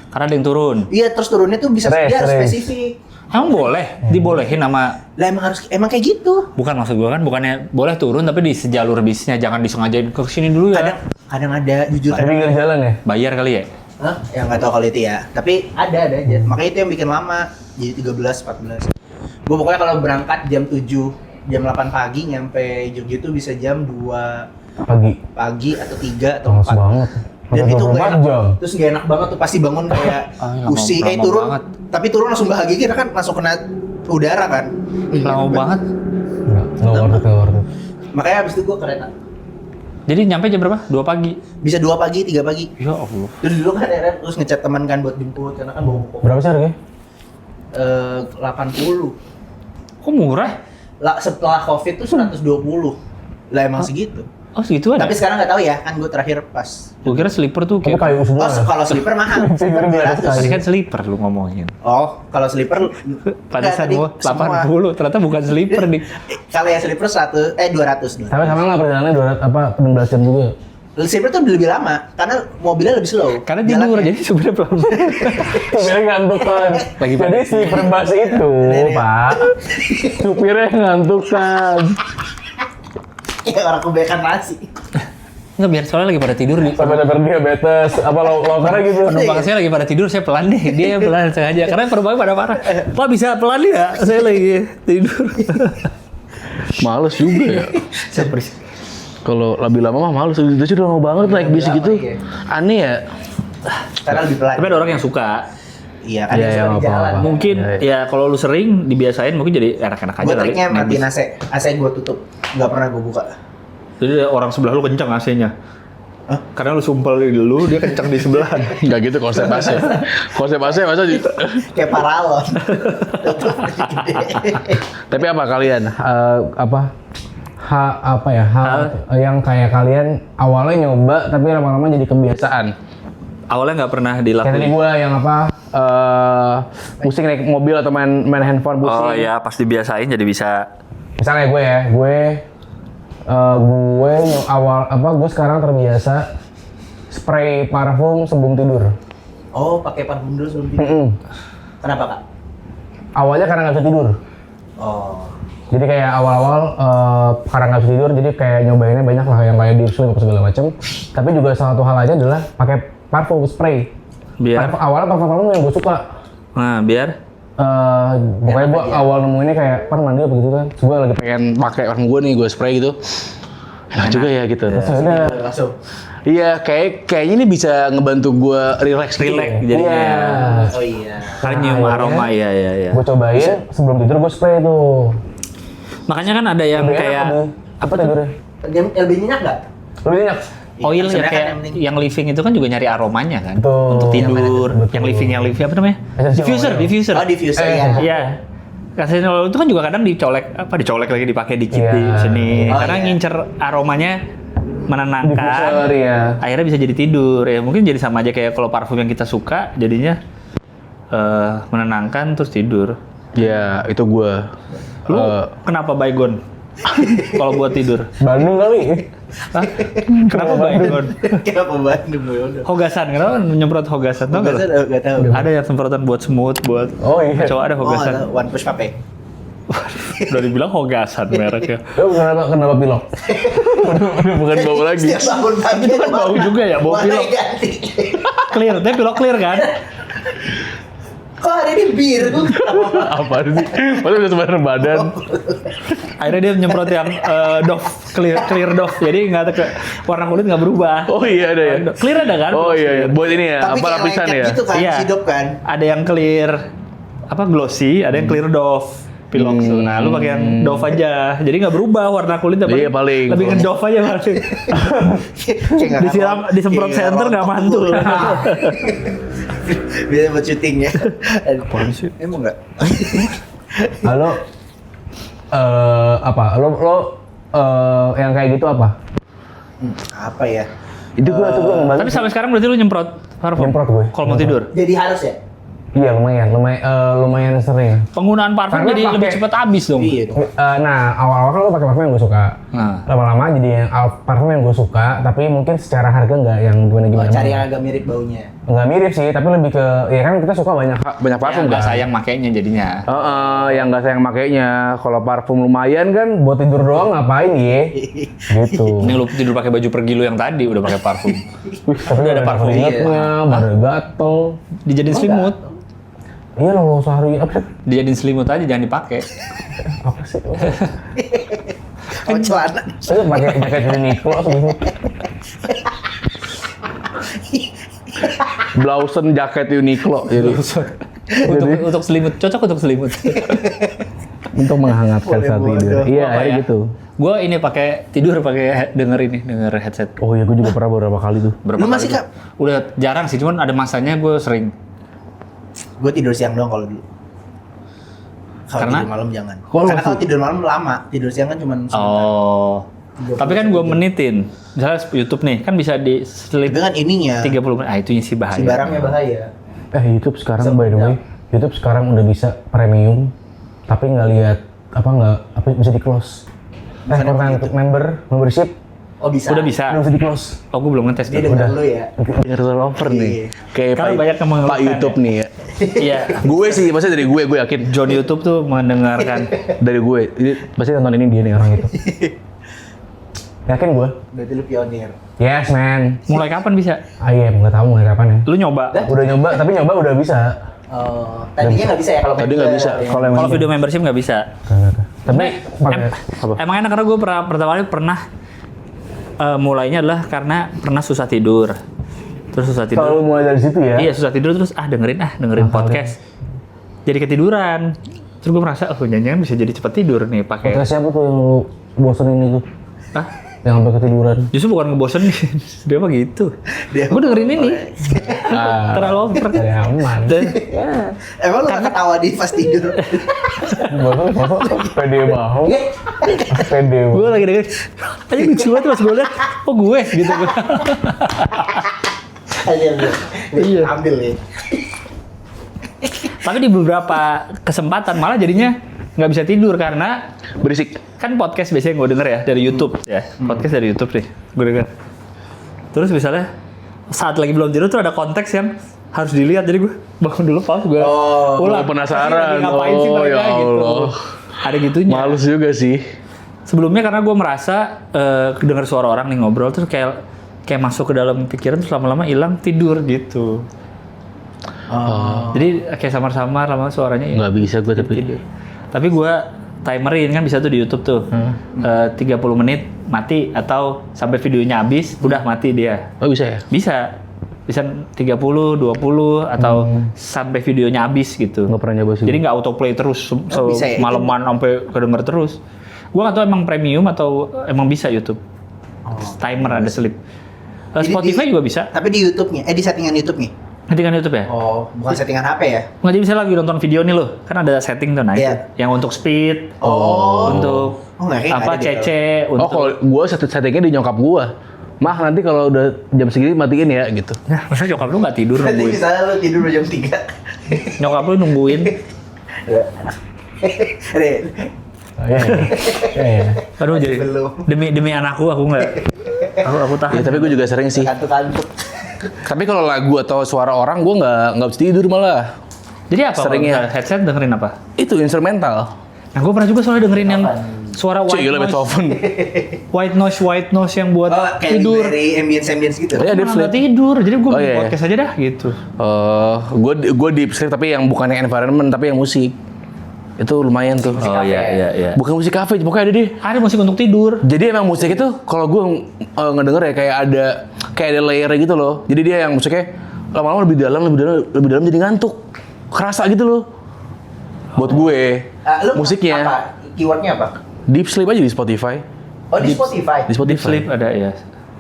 Karena ada yang turun. iya terus turunnya tuh bisa Race, dia harus race. spesifik. Emang boleh? Dibolehin sama Lah emang kayak gitu. bukan maksud gua kan bukannya boleh turun tapi di sejalur bisnya jangan disengajain ke sini dulu ya. Kadang ada jujur. Di pinggir jalan ya? Bayar kali ya? Hah? Ya nggak tahu kalau itu ya. Tapi ada aja. Makanya itu yang bikin lama. Jadi 13, 14. Gue pokoknya kalau berangkat jam 7, jam 8 pagi nyampe Jogja itu bisa jam 2 pagi atau 3 atau Males 4. banget. Dan Pakai itu nggak 24 enak. jam. Terus nggak enak banget tuh pasti bangun kayak pusing. lama Turun. banget. Tapi turun langsung bahagia kita kan langsung kena udara kan. Lama banget. Nggak worth it. Makanya abis itu gue kereta. Jadi nyampe jam berapa? 2 pagi. Bisa 2 pagi, 3 pagi. Ya Allah. Terus dulu kan RF terus ngechat teman kan buat jemput karena kan bawa koper. Berapa sih harganya? 80. Kok murah? Lah setelah Covid tuh 120. Lah emang segitu. Oh segitu ada? Tapi sekarang nggak tahu ya, kan gue terakhir pas. Gua kira sleeper tuh Kamu kayak... kayu semua. Oh, kalau sleeper mahal. Sleeper di atas Tadi kayu. kan sleeper lu ngomongin. Oh, kalau sleeper Pantesan nggak, gua tadi 80, ternyata bukan sleeper nih. Kalau yang sleeper 200. Tapi sama nggak perjalanannya 16 jam juga. Sleeper tuh lebih lama karena mobilnya lebih slow. Karena tidur, Jalannya. jadi sebenarnya pelan. Supirnya ngantuk kan. Lagi Jadi pada- si perbas itu, Pak. Supirnya ngantuk kan. Kayak orang kebanyakan nasi. Nggak, biar soalnya lagi pada tidur nih. Sampai ada diabetes, apa lokarnya gitu. Penumpang saya lagi pada tidur, saya pelan deh. Dia pelan sengaja. Karena penumpangnya pada parah. Pak bisa pelan ya? Saya lagi tidur. Males juga ya. Kalau lebih lama mah males. Itu udah lama banget naik bis lama, gitu. iya. Aneh ya. Karena lebih pelan. Tapi ada orang yang suka. Iya kan Iya, bisa nggak di jalan. apa-apa. Mungkin ya kalau lu sering dibiasain mungkin jadi enak-enak aja Gue kali. triknya naik matiin bis. AC gue tutup, nggak pernah gue buka. Jadi orang sebelah lu kencang AC-nya. Hah? Karena lu sumpel dulu, dia kencang di sebelah. Enggak gitu konsep AC. Konsep AC masa gitu. Kayak paralon. Tapi apa kalian? Hal yang kayak kalian awalnya nyoba tapi lama-lama jadi kebiasaan. Awalnya nggak pernah Kayak tadi dilakuin. gue yang pusing naik mobil atau main handphone pusing. Oh ya, pas dibiasain jadi bisa. Misalnya gue sekarang terbiasa spray parfum sebelum tidur. Oh, pakai parfum dulu sebelum tidur. Mm-mm. Kenapa kak? Awalnya karena nggak bisa tidur. Oh, Jadi kayak awal-awal karena nggak bisa tidur, jadi kayak nyobainnya banyak lah yang kayak Dirsul apa segala macem. Tapi juga salah satu hal aja adalah pakai parfum spray. Biar. Awalnya parfum yang gue suka. Nah, biar. Pokoknya gue awal nemuinnya kayak mandi apa gitu kan. Terus gue lagi pengen pakai parfum gue nih, gue spray gitu. Enak juga ya gitu. Terus udah. langsung. Iya, kayaknya ini bisa ngebantu gue relax Jadinya. Iya. Oh iya. Karena nyium aroma, iya. Gue cobain sebelum tidur gue spray tuh. Makanya kan ada yang Lebih enak kayak lebih. Apa tidurnya? Dia lebih nyenyak nggak? Lebih enak. oil ya Sebenarnya kayak kan yang living itu kan juga nyari aromanya kan. Betul. Untuk tidur. Betul. Yang living apa namanya? Essential Diffuser. Oh, diffuser ya. Iya. Essential oil itu kan juga kadang dicolek lagi dipakai dikit Iya. di sini. Oh, Karena iya. ngincer aromanya menenangkan. Diffuser ya. Akhirnya bisa jadi tidur ya. Mungkin jadi sama aja kayak kalau parfum yang kita suka jadinya menenangkan terus tidur. Ya, itu gue. Lu kenapa baygon? Kalau buat tidur. Bandung kali. Hah? Kenapa baygon? Kenapa Bandung ya udah. Hogasan, kenapa nyemprot hogasan? Tau nggak lu? Gak tahu. Ada yang semprotan buat semut, buat Oh iya. cowok ada Oh, hogasan. ada One Push Pape. Udah dibilang hogasan mereknya. Lu kenapa pilok? Udah bukan bau lagi. Setiap bangun pagi Itu kan bau juga ya, bau warnanya pilok. ganti. Clear, tapi pilok clear kan? Kok hari ini bir? Apa sih? Padahal udah sebenarnya badan. Akhirnya dia nyemprot yang Dove, clear Dove. Jadi nggak ada warna kulit nggak berubah. Oh iya ada ya. Clear ada kan? Oh iya, buat ini ya, Tapi apa kayak lapisan lengket ya? gitu kan, Iya. hidup kan. Ada yang clear glossy, ada yang clear Dove. Pilok tuh. Nah, lu pakai yang Dove aja. Jadi nggak berubah warna kulit tapi Iya, paling. lebih ngedove aja paling. Kayak nggak Disiram, rontok. disemprot Kayak center nggak rontok. mantul. Biasa buat syuting ya. Emang nggak? Halo. Apa? Lo yang kayak gitu apa? Apa ya? Itu gua ngebantu. Tapi sampai sekarang berarti lu nyemprot parfum? Nyemprot gue. Kalau mau tidur? Jadi harus ya? Iya lumayan sering. Penggunaan parfum Karena jadi pakai- lebih cepat habis dong. Iya dong. Nah awal-awal kan lo pakai parfum yang gue suka. Nah. Lama-lama jadi yang parfum yang gue suka, tapi mungkin secara harga nggak yang Oh, gimana. cari yang agak mirip baunya. Nggak mirip sih, tapi lebih ke ya kan kita suka banyak parfum Nggak kan. sayang makainya jadinya. Yang nggak sayang makainya. Kalau parfum lumayan kan buat tidur doang ngapain ya? Gitu. Ini lu tidur pakai baju pergi lu yang tadi udah pakai parfum. Tapi Udah ada parfum. keringetnya, baru gatel. Dijadiin selimut. Iya loh sehari apa sih? Dijadiin selimut aja jangan dipakai. Apa sih? Oh, celana. Saya pakai jaket Uniqlo atau gini? Blausen jaket Uniqlo jadi untuk selimut, cocok untuk selimut. untuk menghangatkan Boleh saat bodoh. tidur. Iya, Apa kayak ya? gitu. Gue ini pakai tidur pakai denger headset. Oh iya, gue juga pernah beberapa kali tuh. Berapa Lu kali masih, tuh? Kak? Udah jarang sih, cuman ada masanya gue sering. Gue tidur siang doang kalau dulu. Kalau Karena? tidur malam jangan. Kalau Karena masih- kalau tidur malam lama, tidur siang kan cuma sebentar. Oh. Tapi kan gue menitin. Misalnya YouTube nih, kan bisa di sleep Itu kan ininya, 30 menit. Ah, itu sih bahaya. si barangnya bahaya. YouTube sekarang by the way, YouTube sekarang udah bisa premium, tapi nggak lihat apa bisa di close. Bukannya Konten untuk membership Oh bisa. Udah bisa. udah bisa di close. Oh, gue belum ngetes. Dia tuh. denger lu ya. Biar over nih. Iya. Kayak Karena banyak yang mengeluhkan Pak YouTube ya. nih ya. Iya. Gue sih, maksudnya dari gue yakin. John YouTube tuh mendengarkan. Dari gue, ini pasti nonton ini dia nih orang itu. Yakin gue? Berarti lu pionir. Yes man. Mulai kapan bisa? Ayem, nggak tahu mulai kapan ya. Lu nyoba? Udah nyoba, tapi nyoba udah bisa. Tadinya nggak bisa ya kalau Tadi nggak bisa. ya. Kalau yang Kalau video membership nggak bisa. Nggak. Tapi Emang enak karena gue pertama kali pernah mulainya adalah karena pernah susah tidur. Terus susah tidur. kalau mulai dari situ ya. Iya susah tidur terus dengerin podcast. Jadi ketiduran. Terus gue merasa jangan-jangan bisa jadi cepat tidur nih pakai. Podcast siapa tuh yang lu bosenin itu? Hah? Yang sampai ketiduran. Justru bukan ngebosenin. Dia mah gitu. Gue dengerin ini. Terlalu over. Dari aman. Emang lu gak ketawa di pas tidur? Pede banget. Pede banget. Gue lagi dengerin. Aja lucu banget pas gue liat. Oh gue gitu. Iya. Ambil ya. Tapi di beberapa kesempatan malah jadinya nggak bisa tidur karena Berisik. kan podcast biasanya gue denger ya dari YouTube ya. Podcast dari YouTube nih gue denger. Terus misalnya saat lagi belum tidur tuh ada konteks yang harus dilihat, jadi gue bangun dulu pause gue ulang. Penasaran. Lagi ngapain sih mereka Ya gitu. Allah. Ada gitunya. Males juga sih. Sebelumnya karena gue merasa kedengar suara orang nih ngobrol terus kayak masuk ke dalam pikiran terus lama-lama hilang tidur gitu. Jadi kayak samar-samar lama suaranya Nggak bisa gue tapi. tidur. Tapi gue timerin kan bisa tuh di YouTube tuh. 30 menit mati atau sampai videonya habis udah mati dia. Oh bisa ya? Bisa 30, 20 atau sampai videonya habis gitu. Nggak pernah nyoba sih. Jadi nggak autoplay terus bisa ya? semalaman sampai kedenger terus. Gua nggak tahu emang premium atau emang bisa YouTube. Timer ada sleep. Jadi Spotify juga bisa. Tapi di YouTube-nya, di settingan YouTube-nya. Settingan YouTube ya? Oh, bukan settingan HP ya? Nggak, jadi misalnya lagi nonton video nih loh, kan ada setting tuh, nah itu. Iya. Yang untuk speed, Oh. untuk Oh, nggak kayak apa ada di CC, Oh untuk. kalau gue settingnya di nyokap gue. Mah nanti kalau udah jam segini matiin ya gitu. Nah, masa nyokap lu nggak tidur Nanti nungguin? misalnya lu tidur jam 3. Nyokap lu nungguin. Re, Iya. Aduh jadi Belum. demi anakku aku nggak. Aku tahan. Ya tapi gue juga sering sih. kantuk-kantuk. Tapi kalau lagu atau suara orang gue nggak bisa tidur malah. Jadi apa? Seringnya. Kalau headset dengerin apa? Itu instrumental. Nah, gue pernah juga soalnya dengerin yang suara Cik, white gila noise, Beethoven. white noise yang buat Oh, kayak tidur. dari ambience gitu. Oh, iya, deep Malah sleep. nggak tidur, jadi gue Oh, iya, iya. podcast aja dah gitu. Gue deep sleep tapi yang bukan yang environment tapi yang musik. Itu lumayan tuh. Oh iya. Bukan musik kafe, pokoknya ada deh. Ada musik untuk tidur. Jadi emang musik itu kalau gue ngedenger ya kayak ada layer gitu loh. Jadi dia yang musiknya lama-lama lebih dalam jadi ngantuk. Kerasa gitu loh. Buat gue Lu musiknya apa? Keywordnya apa? deep sleep aja di Spotify. Oh, di Spotify. Di Spotify. Deep sleep ada ya.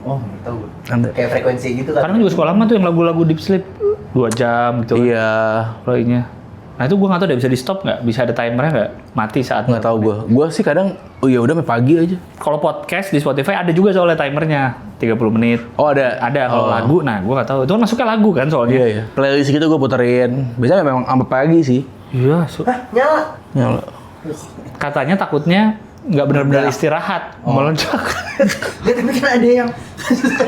Oh, nggak tahu. Ada. Kayak frekuensi gitu kan. Kadang juga sekolah lama tuh yang lagu-lagu deep sleep 2 jam gitu. Iya. Playnya. Nah itu gue nggak tahu deh bisa di stop nggak? Bisa ada timernya nggak? Mati saat Nggak tahu gue. Gue sih kadang ya udah sampai pagi aja. Kalau podcast di Spotify ada juga soalnya timernya 30 menit. Oh ada. Ada kalau Oh. lagu, nah gue nggak tahu. Itu kan masuknya lagu kan soalnya. Iya iya. Playlist gitu gue puterin. Biasanya memang sampai pagi sih. Iya. Hah, nyala. Nyala. Katanya takutnya nggak benar-benar istirahat, melonjak. Nggak, tapi kan ada yang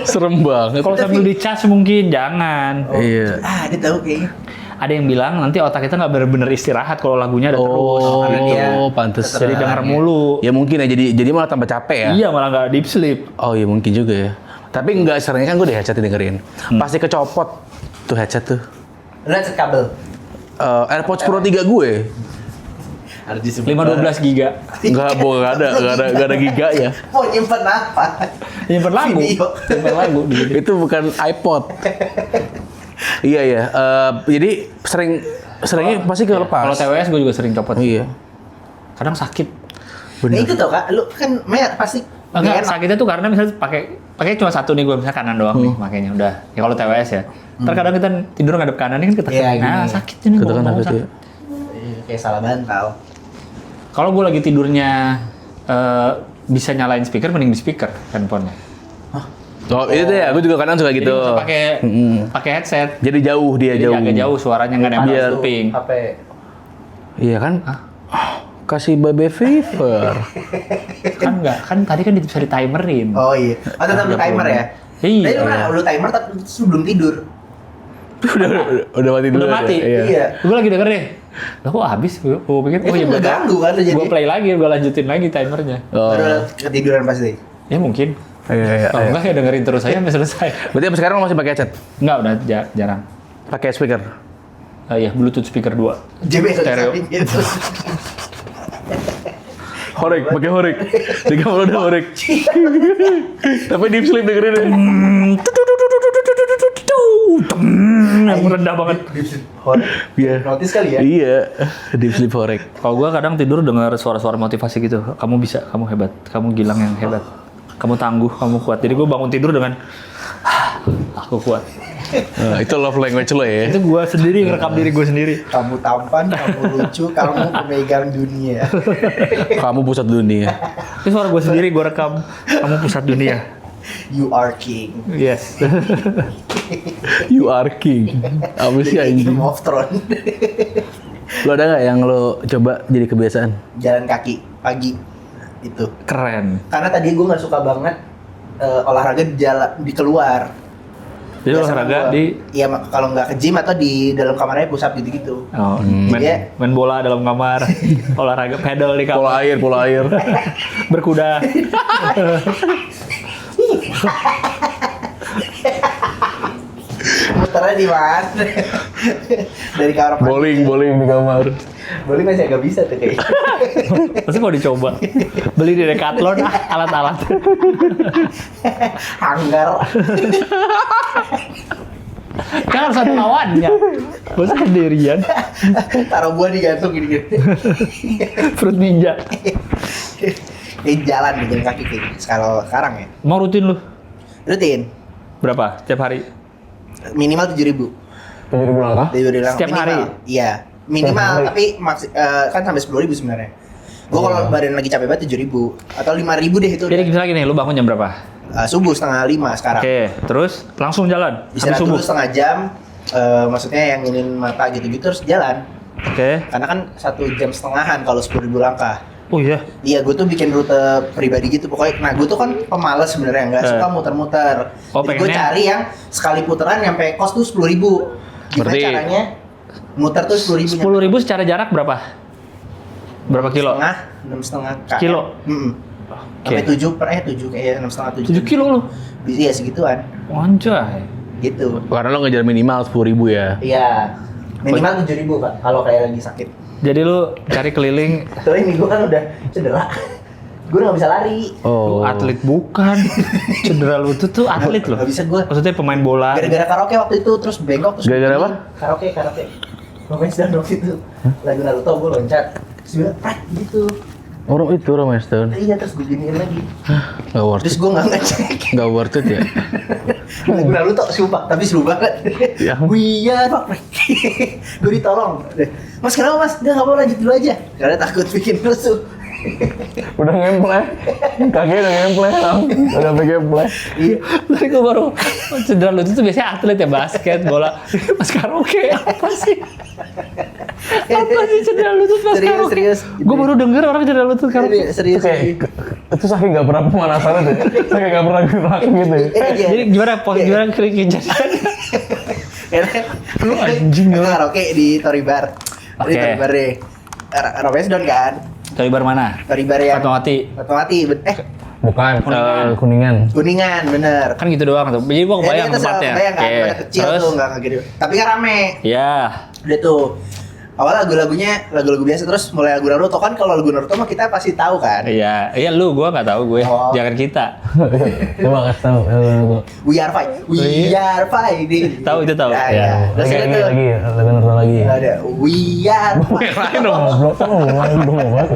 Serem banget. Kalau sambil dicas mungkin jangan. Iya. ada tahu kayaknya. Ada yang bilang nanti otak kita nggak benar-benar istirahat kalau lagunya ada terus. karena dia Oh, pantes. Jadi denger mulu. Ya mungkin ya jadi malah tambah capek ya. Iya malah nggak deep sleep. Oh iya mungkin juga ya. Tapi enggak seringnya kan gue di headset dengerin. Pasti kecopot tuh headset tuh. Lu headset kabel. AirPods Pro 3 gue. Harus disebut. 512 giga. Enggak ada giga ya. Mau nyimpen apa? Nyimpen lagu. Video. Nyimpen lagu. Itu bukan iPod. Iya ya. Jadi seringnya pasti Kalau kelepas. TWS gue juga sering copot. Iya. Kadang sakit. Nah itu tau kak, lu kan pasti Enggak, nggak enak. sakitnya tuh karena misalnya pakai cuma satu nih gue misalnya kanan doang nih makanya udah. Ya kalau TWS ya. Terkadang kita tidur ngadep kanan ini kan kita Iya, gini. nah sakit ini Ketekan apa bawah-bawah itu sakit. ya? Kayak salah bantal. Kalau gue lagi tidurnya bisa nyalain speaker, mending di speaker handphonenya. Oh, itu deh, aku juga kadang suka Jadi gitu. bisa pakai headset. Jadi jauh dia Jadi jauh. agak jauh suaranya nggak nempel Biar- di kuping. HP. Iya kan? Kasih baby fever. Kan nggak, kan tadi kan bisa ditimerin. Oh iya. Oh tetap lu timer ya? Iya. Tapi lu pernah lu timer tapi sebelum tidur. udah mati dulu. Udah mati. ya? Iya. Gue lagi denger deh. Lah kok habis? Gue pikir Itu ya nggak ganggu kan lu jadi. gue play lagi, gue lanjutin lagi timernya. Oh. Baru ketiduran pasti. Ya mungkin. Iya. Kalau enggak ya dengerin terus aja sampai selesai. Berarti sampai sekarang lo masih pakai headset? Enggak, udah jarang. Pakai speaker? Iya, Bluetooth speaker 2. JB Stereo. gitu. Horek, pakai horek. Di kamar udah horek. Tapi deep sleep dengerin deh. Yang rendah banget. Horek. Iya. Notice kali ya. Iya, deep sleep horek. Kalau gua kadang tidur dengar suara-suara motivasi gitu. Kamu bisa, kamu hebat, kamu Gilang yang hebat. Kamu tangguh, kamu kuat. Jadi gua bangun tidur dengan aku kuat. Nah, itu love language lo ya. Itu gua sendiri ngerekam diri gua sendiri. Kamu tampan, kamu lucu, kamu pemegang dunia. Kamu pusat dunia. Itu suara gua sendiri gua rekam. Kamu pusat dunia. You are king. Yes. You are king. Apa sih anjing? Game of Thrones. Lo ada nggak yang lo coba jadi kebiasaan? Jalan kaki pagi itu. Keren. Karena tadi gue nggak suka banget olahraga di jalan di keluar. Jadi Biasa olahraga gua- di Iya, kalau nggak ke gym atau di dalam kamarnya push up gitu-gitu. oh, Jadi main bola dalam kamar, olahraga pedal di kamar, Pola air. berkuda. Muternya di mana? Dari kamar mandi. Bowling di kamar. Bowling masih agak bisa tuh kayaknya. Pasti mau dicoba. Beli di Decathlon alat-alat. Hanggar. Kan harus ada lawannya. Masa sendirian. Taruh buah digantung gini-gini. Fruit ninja. Jalan nih, jalan kaki kayak kalau sekarang ya. Mau rutin lu? Rutin. Berapa? Setiap hari? Minimal 7.000. 7.000 langkah? Setiap hari? Iya. Minimal, Setiap hari? tapi kan sampai 10.000 sebenarnya. Gua kalau badan lagi capek banget 7.000 atau 5.000 deh itu. Jadi misalnya gini, lu bangun jam berapa? Subuh 4:30 sekarang. Oke, terus langsung jalan sampai Istirahat subuh. dulu setengah jam. Maksudnya yang nginin mata gitu-gitu terus jalan. Oke. Karena kan 1,5 jam kalau 10.000 langkah. Oh iya. Iya, gue tuh bikin rute pribadi gitu pokoknya. Nah, gue tuh kan pemalas sebenarnya, nggak suka muter-muter. Oh, Jadi gue pengennya- cari yang sekali putaran nyampe kos tuh 10.000. Gimana Berarti- caranya muter tuh 10.000? 10.000 secara jarak berapa? Berapa kilo? Setengah, 6,5 km. Kilo? Sampai 7 kayaknya 6,5 7. 7 kilo lu? Bisa ya segituan. Anjay. Gitu. Karena lo ngejar minimal 10.000 ya. Iya. Minimal 7.000 Pak kalau kayak lagi sakit. Jadi lu cari keliling, Soalnya ini gue kan udah cedera. Gue nggak bisa lari. lu atlet bukan. Cedera lutut tuh atlet loh. Nggak bisa gue. Maksudnya pemain bola. Gara-gara karaoke waktu itu terus bengkok terus. Gara-gara apa? Karaoke. Romance dan waktu itu. Lagu Naruto gue loncat. Terus gue prak gitu. Orang itu Romance Stone. Iya terus gue giniin lagi. Nggak worth Terus it. gue nggak ngecek. Nggak worth it ya. Lagu Naruto sumpah tapi seru banget. Ya. Iya pak. Gue ditolong. Mas kenapa mas? Nggak mau lanjut dulu aja. Karena takut bikin rusuh. Udah ngempleh. Kakinya udah ngempleh. Udah sampai ngempleh. Iya. Tadi gue baru cedera lutut tuh biasanya atlet ya, basket, bola. Mas karaoke apa sih? Apa sih cedera lutut pas Serius, karaoke? serius. Gue baru denger orang cedera lutut karaoke. Serius. Itu saking gak pernah pemanasan itu. Saking gak pernah gerak gitu ya. Iya. Jadi gimana gimana kejadian? Lu anjing lu karaoke di Tori Bar. Di Oke. Tori Bar deh. Romance Down kan? Dari bar mana? Tori Bar yang Fatmawati. Bukan, Kuningan. Kuningan bener. Kan gitu doang tuh. Jadi gua kebayang Jadi kita tempatnya. kebayang kan, Oke. tempatnya kecil Terus? tuh nggak gitu. Tapi kan rame. Ya. Udah tuh. Awal lagu-lagunya lagu-lagu biasa terus mulai lagu Naruto kan kalau lagu Naruto mah kita pasti tahu kan. Iya, lu gua nggak tahu gue. Oh. Jangan kita. Coba kasih tahu. We are fight. We are fighting. Tahu, itu tahu. Ya, Ya. ya. Terus Lagi, ada lagi, tuh. lagi. Lagu Naruto lagi. Ada we are Yang lain dong. Goblok kan mulai dong banget.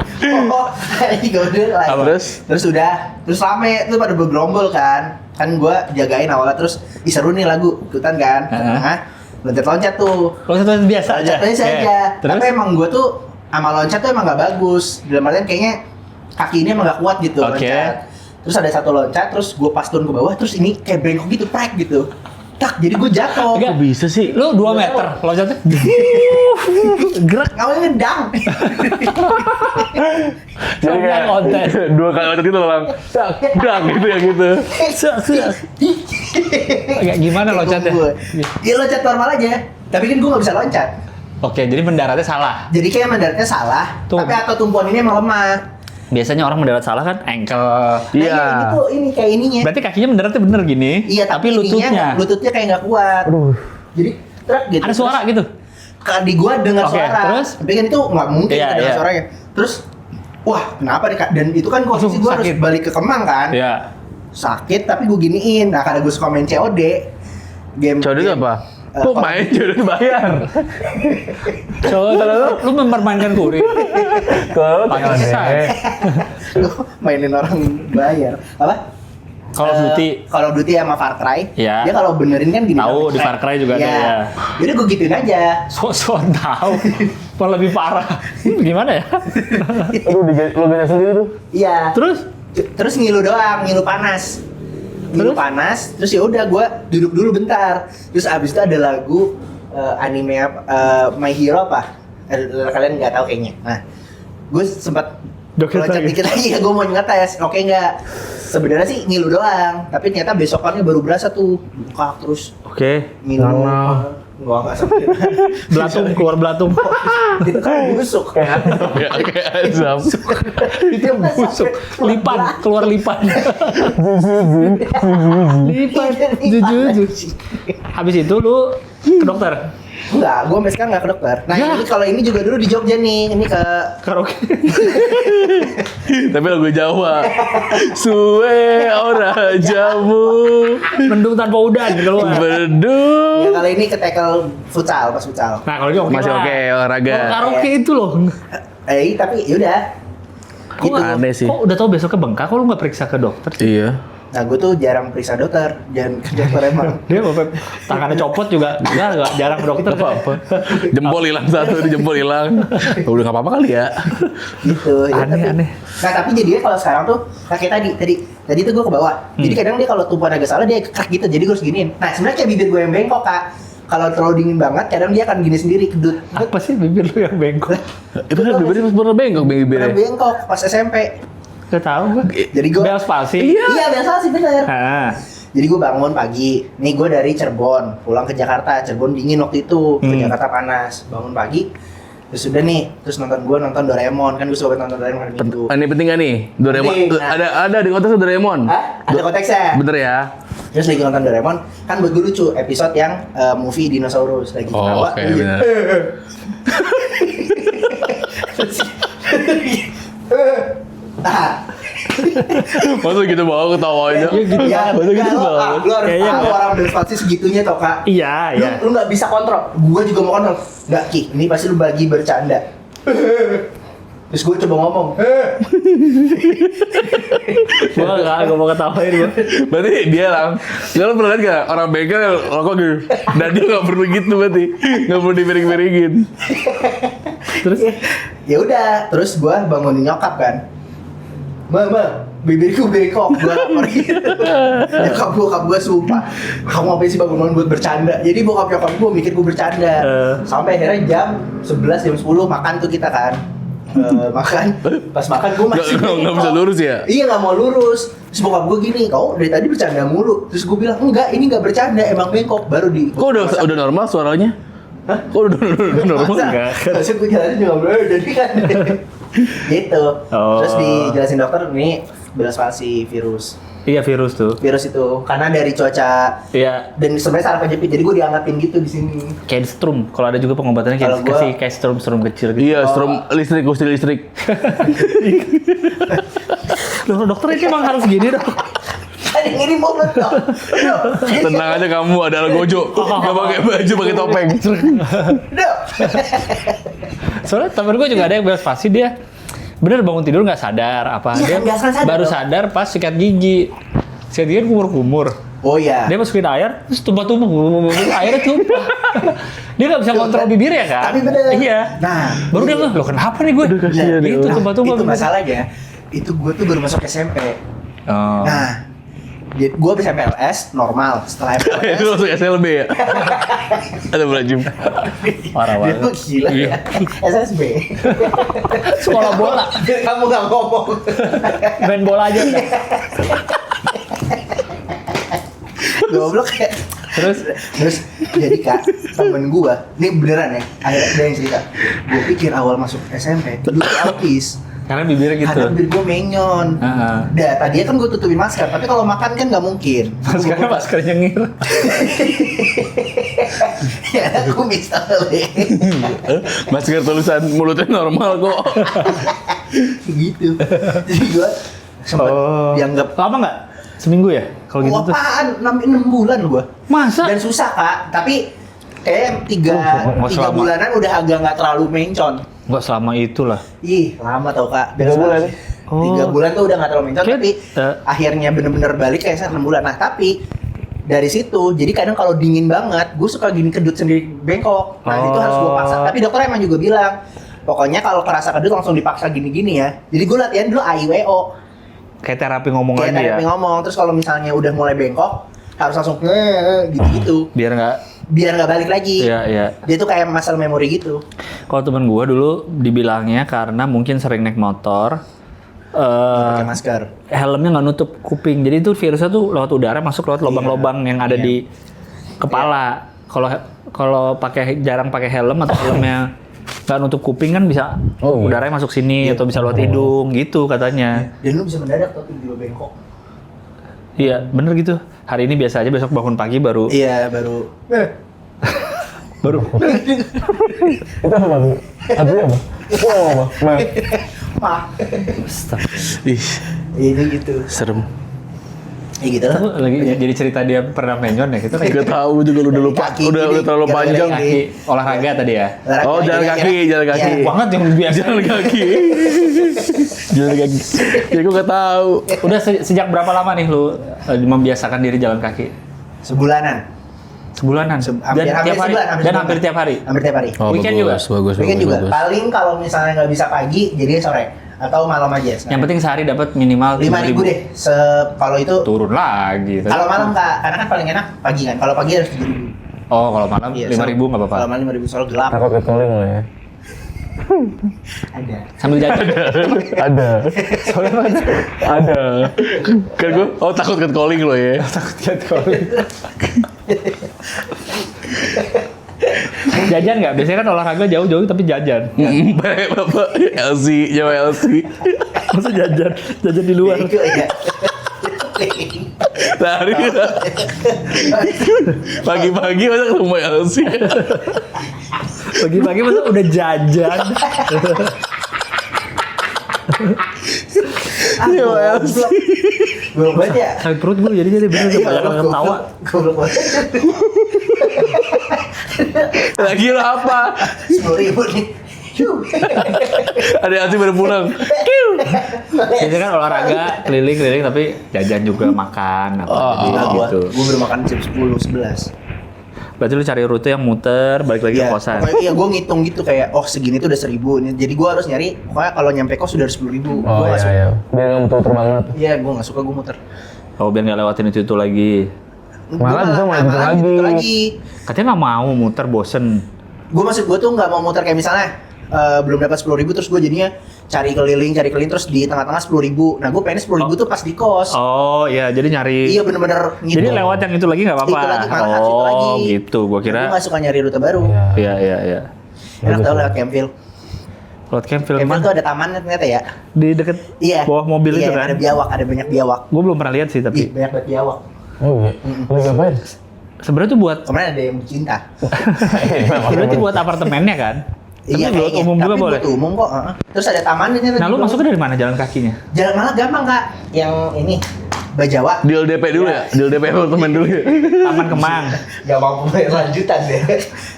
Oh, ini gak udah lah. Apa? Terus udah, terus rame, tuh pada bergerombol kan. Kan gua jagain awalnya terus seru nih lagu ikutan kan. Heeh. Nah, loncat-loncat tuh. Loncat biasa aja. Loncat Oke. aja. Terus? Tapi emang gua tuh sama loncat tuh emang gak bagus. Dalam artian kayaknya kaki ini emang gak kuat gitu Oke. loncat. Terus ada satu loncat, terus gua pas turun ke bawah, terus ini kayak bengkok gitu, prek gitu. Tak, jadi gua jatuh. Enggak. Kok bisa sih? Lu 2 meter loncatnya. Gerak. Awalnya ngedang. Jadi kayak kontes. 2 kali loncat gitu lang. Dak gitu ya gitu. Kayak gimana loncatnya? Dia loncat normal aja. Tapi kan gua gak bisa loncat. Oke, jadi mendaratnya salah. Jadi kayak mendaratnya salah, Tuh. tapi atau tumpuan ini emang lemah. Biasanya orang mendarat salah kan ankle. Nah, Iya. ini tuh ini kayak ininya. Berarti kakinya mendaratnya bener gini. Iya, tapi ininya, lututnya. lututnya kayak nggak kuat. Aduh. Jadi truk gitu. Ada suara gitu. Di gua dengar Oke, suara. terus? Tapi kan itu nggak mungkin Iya, kita dengar iya. suaranya. Terus wah kenapa nih Kak? Dan itu kan posisi gue harus sakit. balik ke Kemang kan. Ya. Sakit tapi gue giniin. Nah karena gue suka main COD. Game Cowok itu apa? Kok main jodoh bayar? So, lu mempermainkan kurir. Kalau Pantesan. Lu mainin orang bayar. Apa? Call of Duty. Call of Duty sama Far Cry. Ya. Dia kalau benerin kan gini. Tahu, di Far Cry juga ada, ya. Jadi gue gituin aja. So tahu. Malah lebih parah. Gimana ya? Aduh, lu gak sendiri tuh. Iya. Terus Ngilu doang, ngilu panas. Ngilu panas, terus ya udah gue duduk dulu bentar. Terus abis itu ada lagu anime My Hero apa? Kalian nggak tahu kayaknya. Nah, gue sempat loncat dikit lagi ya, gue mau ngetes. Oke nggak? Sebenarnya sih ngilu doang, tapi ternyata besokannya baru berasa tuh buka terus Oke. ngilu. Gua nggak sampai. belatung, keluar belatung. Itu kan busuk. Oke, azam. Itu busuk. Lipan, keluar lipan. Lipan. Jujur. Habis itu lu ke dokter. Enggak, gue sampai sekarang nggak ke dokter. Nah ini kalau ini juga dulu di Jogja nih, ini ke Karaoke. Tapi lagu Jawa. Suwe ora jamu. Mendung tanpa udan keluar. Berdung. ya kali ini ke tackle futsal, pas futsal. Nah, kalau ini oke Masih lah. oke olahraga. Kalau karaoke itu loh. Tapi yaudah. Kok Aneh sih. Kok udah tau besok ke bengkak, kok lu nggak periksa ke dokter? Iya. Nah gue tuh jarang periksa dokter, jangan ke dokter emang. Dia apa? Tangannya copot juga, dia nggak jarang ke dokter apa-apa. Jempol hilang satu, di jempol hilang. Udah nggak apa-apa kali ya. Gitu. ya, Aneh. Nah tapi jadinya kalau sekarang tuh kayak tadi tuh gue ke bawah. Jadi kadang dia kalau tumpuan agak salah dia kekak gitu, jadi gue harus giniin. Nah sebenarnya kayak bibir gue yang bengkok Kak. Kalau terlalu dingin banget, kadang dia akan gini sendiri kedut. Apa sih bibir lu yang bengkok? Itu kan bibirnya bener bengkok bibirnya. Bengkok pas SMP. Gak tau gue. Jadi gue Bel spasi. Iya biasa sih bener. Nah, Jadi gue bangun pagi, nih gue dari Cirebon pulang ke Jakarta. Cirebon dingin waktu itu, ke Jakarta panas. Bangun pagi, terus udah nih, terus nonton Doraemon. Kan gue suka banget nonton Doraemon hari Minggu. Ini penting gak nih? Doraemon. Penting, nah. Ada di kontes Doraemon. Hah? Ada konteksnya. Bener ya? Terus lagi nonton Doraemon, kan buat gue lucu episode yang movie dinosaurus lagi Oh, ketawa. oke, dia, bener. Nah, Masa gitu bawa ketawanya? Iya gitu. ya, Masa gitu lo banget? harus Kayaknya tahu enggak. orang berspasi segitunya tau Kak. iya. Lu nggak bisa kontrol. Gue juga mau kontrol. Nggak Ki, ini pasti lu bagi bercanda. Terus gue coba ngomong. Gue mau ketawain gue. Berarti dia lang. Kalau pernah lihat gak orang bengkel rokok gitu. Dan dia nggak perlu gitu berarti. Nggak perlu dipiring-piringin. Terus Ya udah, terus gue bangunin nyokap kan. Mama, bibirku bengkok, gue lapar gitu. Nyokap gue sumpah, kamu ngapain sih bangun-bangun buat bercanda? Jadi bokap nyokap gue mikir gue bercanda. Sampai akhirnya jam 11, jam 10 makan tuh kita kan. Makan, pas makan gue masih Nggak bisa lurus ya? Iya nggak mau lurus. Terus bokap gue gini, kau dari tadi bercanda mulu. Terus gue bilang enggak, ini nggak bercanda, emang bengkok. Baru di. Kok udah normal suaranya? Hah? Kok udah normal? enggak? Terus gue jalanin juga belum jadi kan. Gitu. Oh. Terus dijelasin dokter ini belas-palsi virus. Iya virus tuh. Virus itu karena dari cuaca Iya. dan sebenarnya saraf kejepit. Jadi gue diangetin gitu di sini. Kayak strum. Kalau ada juga pengobatannya Kalau kayak gua- kasih kayak strum kecil gitu. Iya, strom listrik, kusti listrik. Loh, dokternya emang harus gini dong. Ada yang ini mulut dong. Tenang aja kamu, ada Gojo. Gak pakai baju, pakai topeng. Soalnya temen gue juga ada yang beres pasti dia bener bangun tidur nggak sadar apa Iya, dia nggak sadar baru dong. sadar pas sikat gigi. Sikat gigi kan kumur-kumur. Oh iya. Dia masukin air terus tumpah-tumpah airnya tumpah. Dia nggak bisa kontrol bibirnya kan? Tapi bener. Iya. Nah, Baru dia loh kenapa nih gue? kasihan ya. Itu tumpah-tumpah. itu bibirnya. masalahnya. Itu gue tuh baru masuk SMP. Oh. Nah, gue bisa MLS normal. Setelah Itu MLS, masuk SLB ya? Ada berajum. Parah dia banget. tuh gila ya. SSB. Sekolah bola. Biar kamu gak ngomong. Main bola aja udah. Goblok ya. Terus jadi Kak, temen gua, ini beneran ya, ada yang cerita. Gua pikir awal masuk SMP, dulu autis. Karena bibirnya gitu. Karena bibir gua menyon. Heeh. Dah, tadinya kan gua tutupin masker, tapi kalau makan kan nggak mungkin. Masker nyengir. Ya, aku misalnya. Masker tulisan mulutnya normal kok. gitu. Jadi gue sempat dianggap Lama nggak? Seminggu ya? Kalau gitu tuh. apaan 6 bulan gue. Masa? Dan susah Kak, tapi kayak nggak 3 selama. bulanan udah agak nggak terlalu mencon. Nggak selama itulah. Ih, lama tau Kak. 3 bulan. 3 bulan tuh udah nggak terlalu mencon, Kayak, tapi akhirnya bener-bener balik kayak 6 bulan. Nah, tapi dari situ, jadi kadang kalau dingin banget, gue suka gini kedut sendiri bengkok. Nah, itu harus gue paksa. Tapi dokter emang juga bilang, pokoknya kalau kerasa kedut langsung dipaksa gini-gini ya. Jadi gue latihan dulu AIWO. Kayak terapi ngomong Kayak lagi ya. terapi ngomong. Terus kalau misalnya udah mulai bengkok, harus langsung gitu-gitu. Biar nggak. Biar nggak balik lagi. Iya iya. Dia tuh kayak muscle memory gitu. Kalau temen gua dulu dibilangnya karena mungkin sering naik motor. Pakai masker. Helmnya nggak nutup kuping, jadi itu virusnya tuh lewat udara masuk lewat lubang-lubang yang ada di kepala. Kalau jarang pakai helm atau helmnya nggak nutup kuping kan bisa udaranya masuk sini atau bisa lewat hidung gitu katanya. Dan lu bisa mendadak tuh tiba-tiba bengkok. Iya bener gitu. Hari ini biasa aja, besok bangun pagi baru Iya, baru. baru Itu apa tuh? Artinya apa? Itu apa? Mah. Ih, Ini gitu. serem. Ya gitu lah. lagi jadi cerita dia pernah menyon ya gitu. Gak tahu juga udah lupa. Kaki Udah gini, terlalu gara-gara panjang. kaki. Olahraga tadi ya. Oh, jalan kaki, jalan kaki. Iya. Banget yang biasa. Jalan kaki. Jalan kaki. Ya gue gak tahu. Udah sejak berapa lama nih lu membiasakan diri jalan kaki? Sebulanan. Sebulanan. Hampir Tiap hari. sebulan, Dan hampir tiap hari. Hampir tiap hari. Oh, Weekend juga? bagus. Weekend juga. Paling kalau misalnya nggak bisa pagi, jadi sore atau malam aja. Yang penting sehari dapat minimal 5.000 deh. Kalau itu Turun lagi. kalau malam Kak, karena kan paling enak pagi kan. Kalau pagi harus 7.000. Oh, kalau malam 5.000 nggak apa-apa. Kalau malam 5.000 soal gelap. Takut ketuling lo ya? Ada. Sambil jajan. Ada. Ada. Kan gue, takut calling lo ya. Jajan nggak? Biasanya kan olahraga jauh-jauh tapi jajan. Bapak, LC, Jawa LC. Masa jajan? Jajan di luar. Itu ya. Lari. Pagi-pagi masa ke rumah LC. Pagi-pagi masa udah jajan. Jawa LC. Gue banget ya. Sakit perut gue jadi bener kebanyakan ketawa. Goblok banget. Lagi lo apa? 10.000 nih. Ada LC baru pulang. Biasanya kan olahraga keliling-keliling tapi jajan juga makan apa jadi gitu. Gue baru makan jam 10, 11. Berarti lu cari rute yang muter balik lagi ke kosan. Pokoknya iya gue ngitung gitu kayak segini tuh udah 1.000. Jadi gue harus nyari pokoknya kalau nyampe kos udah 10.000. Oh Gue nggak suka. iya. Biar nggak muter banget. Iya, gue nggak suka gue muter. Oh biar nggak lewatin itu lagi. Malah bisa malah gitu lagi. Katanya nggak mau muter bosen. Gue tuh nggak mau muter kayak misalnya belum dapat 10.000 terus gue jadinya cari keliling terus di tengah-tengah 10.000. Nah gue pengen 10.000 tuh pas di kos. Oh iya jadi nyari. Iya bener-bener ngitung. Jadi lewat yang itu lagi nggak apa-apa. Itu lagi, malah harus itu lagi. Oh gitu. Gua Gue kira. nggak suka nyari rute baru. Iya. Enak tau lewat Campville. Lewat Campville Campville mana? tuh ada tamannya ternyata ya. Di deket Iya. bawah mobil Iya, itu kan? ada biawak, ada banyak biawak. Gue belum pernah lihat sih Ih, tapi. banyak banget biawak. Oh iya. Lagi ngapain? Sebenarnya tuh buat. Kemarin ada yang cinta. Sebenarnya tuh buat apartemennya kan? Iya, Tapi buat kayaknya. umum juga Tapi boleh. buat umum kok. Terus ada tamannya. Nah lu masuknya dari mana jalan kakinya? Jalan malah gampang Kak. Yang ini Bajawa. Deal DP dulu ya? Deal DP temen dulu ya? Taman Kemang. Gak mampu bayar lanjutan deh.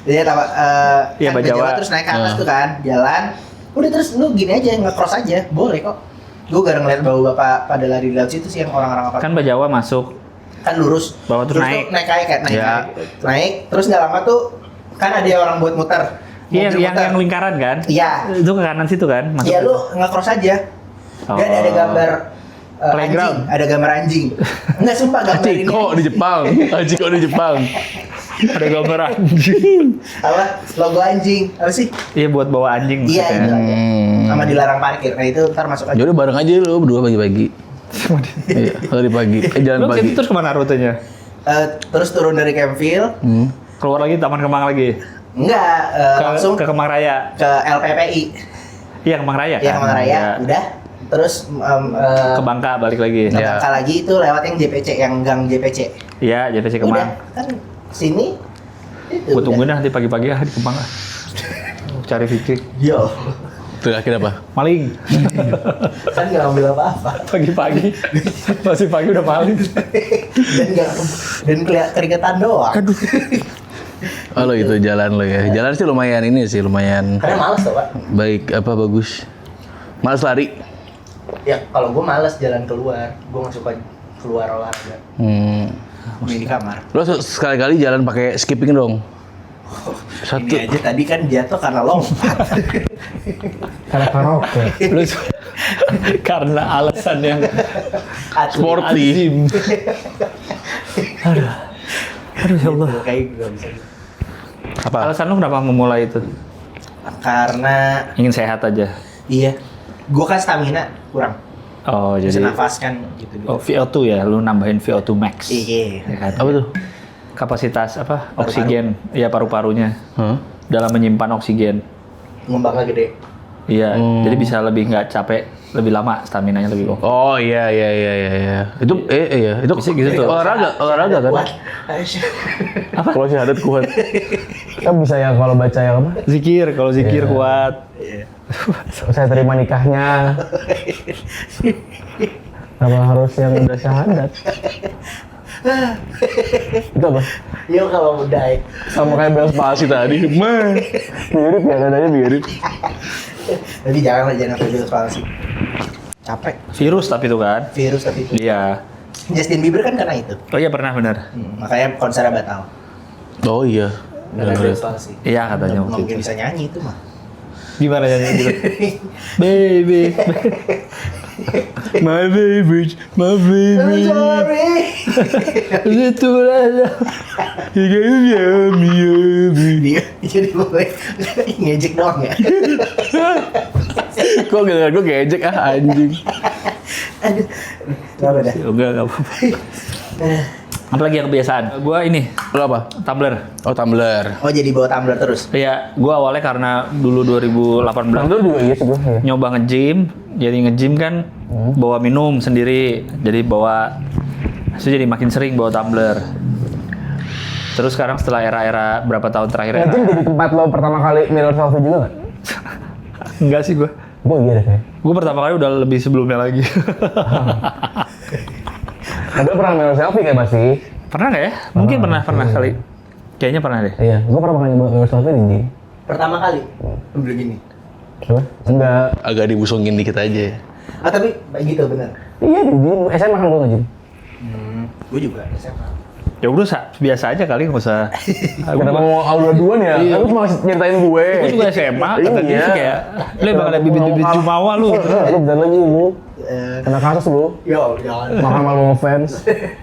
Jadi Iya, kan Bajawa. terus naik ke atas tuh kan, jalan. Udah terus lu gini aja nge-cross aja, boleh kok. Gue gara ngeliat bawa bapak pada lari di laut situ sih yang orang-orang apa? Kan Bajawa masuk. Kan lurus. Bawah terus tuh naik. naik. Ya. Naik, terus nggak lama tuh kan ada orang buat muter. Iya Mobil yang muter. lingkaran kan? Iya. Itu ke kanan situ kan? Masuk. Iya lu nge-cross aja. Dan ada gambar Playground. anjing, ada gambar anjing. Enggak sumpah gambar ini. Hachiko di Jepang. Hachiko di Jepang. Ada gambar anjing. Apa? Logo anjing. Apa sih? Iya buat bawa anjing Iya itu maksudnya. aja. Sama dilarang parkir. Nah itu ntar masuk aja. Yaudah bareng aja lu berdua pagi-pagi. Iya, hari pagi. Jalan Lu pagi. situ terus kemana rutenya? Terus turun dari Campville. Keluar lagi Taman Kemang lagi? Enggak, langsung ke Kemang Raya? ke LPPI. Iya Kemang Raya kan? Ya Kemang Raya. Iya. Udah. Terus Ke Bangka balik lagi? ke Bangka lagi itu lewat yang JPC, yang gang JPC. Iya JPC Udah, Kemang. kan sini. Itu Gue udah. tungguin dah nanti pagi-pagi di Kemang lah. Cari Fikri. Yo. Tuh akhirnya apa? Maling. Kan nggak ngambil apa-apa. Pagi-pagi. Masih pagi udah maling. dan keringetan doang. Oh lo itu jalan lo ya. Jalan sih lumayan ini sih lumayan Karena males tuh, Pak. baik apa bagus. Males lari. Ya kalau gue males jalan keluar, gue nggak suka keluar olahraga. Main di kamar. Lo sekali-kali jalan pakai skipping dong. Satu. Ini aja tadi kan jatuh karena lompat. Karena karaoke. Lu karena alasan yang Sporty. azim. Aduh ya Allah. Kayak gak bisa. Apa? Alasan lu kenapa memulai itu? Karena Ingin sehat aja. iya, gue kan stamina kurang. Oh, Bisa jadi nafas kan gitu. oh, VO2 ya, lu nambahin VO2 max. Iya. Ya kan? Apa tuh? Kapasitas apa? Oksigen, ya paru-parunya Hah? dalam menyimpan oksigen. Ngembangnya gede. Iya, jadi bisa lebih nggak capek, lebih lama staminanya lebih oke. Oh iya. Itu iya. Itu Bisa gitu tuh. olahraga kan? Kuat. Kalau syahadat kuat. Kan bisa ya kalau baca yang apa? Zikir, kalau zikir kuat. Saya terima nikahnya. Kenapa harus yang udah syahadat? Itu apa? Yo kalau udah Sama kayak belas palsi tadi. Mah. Mirip ya, nadanya mirip. tapi jangan sampai palsi. Capek. Virus tapi itu kan. Virus tapi itu. Iya. Justin Bieber kan karena itu. Oh iya pernah benar. Makanya konsernya batal. Oh iya. Karena virus palsi. Iya katanya Nggak waktu mungkin itu. bisa nyanyi itu mah. Gimana nyanyi gitu? Baby. My baby, my baby. Sorry. Itu lah. Dia jadi gue ngejek doang ya. Kok gak gue ngejek anjing. Aduh. Kenapa dah? Enggak apa-apa. Apalagi yang kebiasaan? Gua ini, Lo apa? tumbler. Oh tumbler. Oh jadi bawa tumbler terus. Iya, gua awalnya karena dulu 2018 Tumbler juga gitu gue ya. nyoba nge-gym. Jadi nge-gym kan bawa minum sendiri. Jadi bawa itu jadi makin sering bawa tumbler. Terus sekarang setelah era-era berapa tahun terakhir Mungkin jadi tempat lo pertama kali mirror selfie juga nggak? enggak sih gua. Gue iya deh kayak. Gua pertama kali udah lebih sebelumnya lagi. Gue pernah mirror selfie kayak pasti. Pernah nggak ya? Mungkin pernah kali. Kayaknya pernah deh. Iya, gue pernah pakai mirror selfie di gym. Pertama kali begini. Coba? Enggak. Agak dibusungin dikit aja. Ah tapi gitu bener. Iya di gym. SMA kan gue nge-gym. Gue juga SMA. Ya udah biasa aja kali nggak usah. Kenapa mau aula duluan ya? Iya. Aku cuma nyeritain gue. Gue juga SMA, kata dia sih kayak, lu emang ada bibit-bibit jumawa lu. Lu bentar lagi lu. Kena kasus lu. Yo jangan. Makan malam sama fans.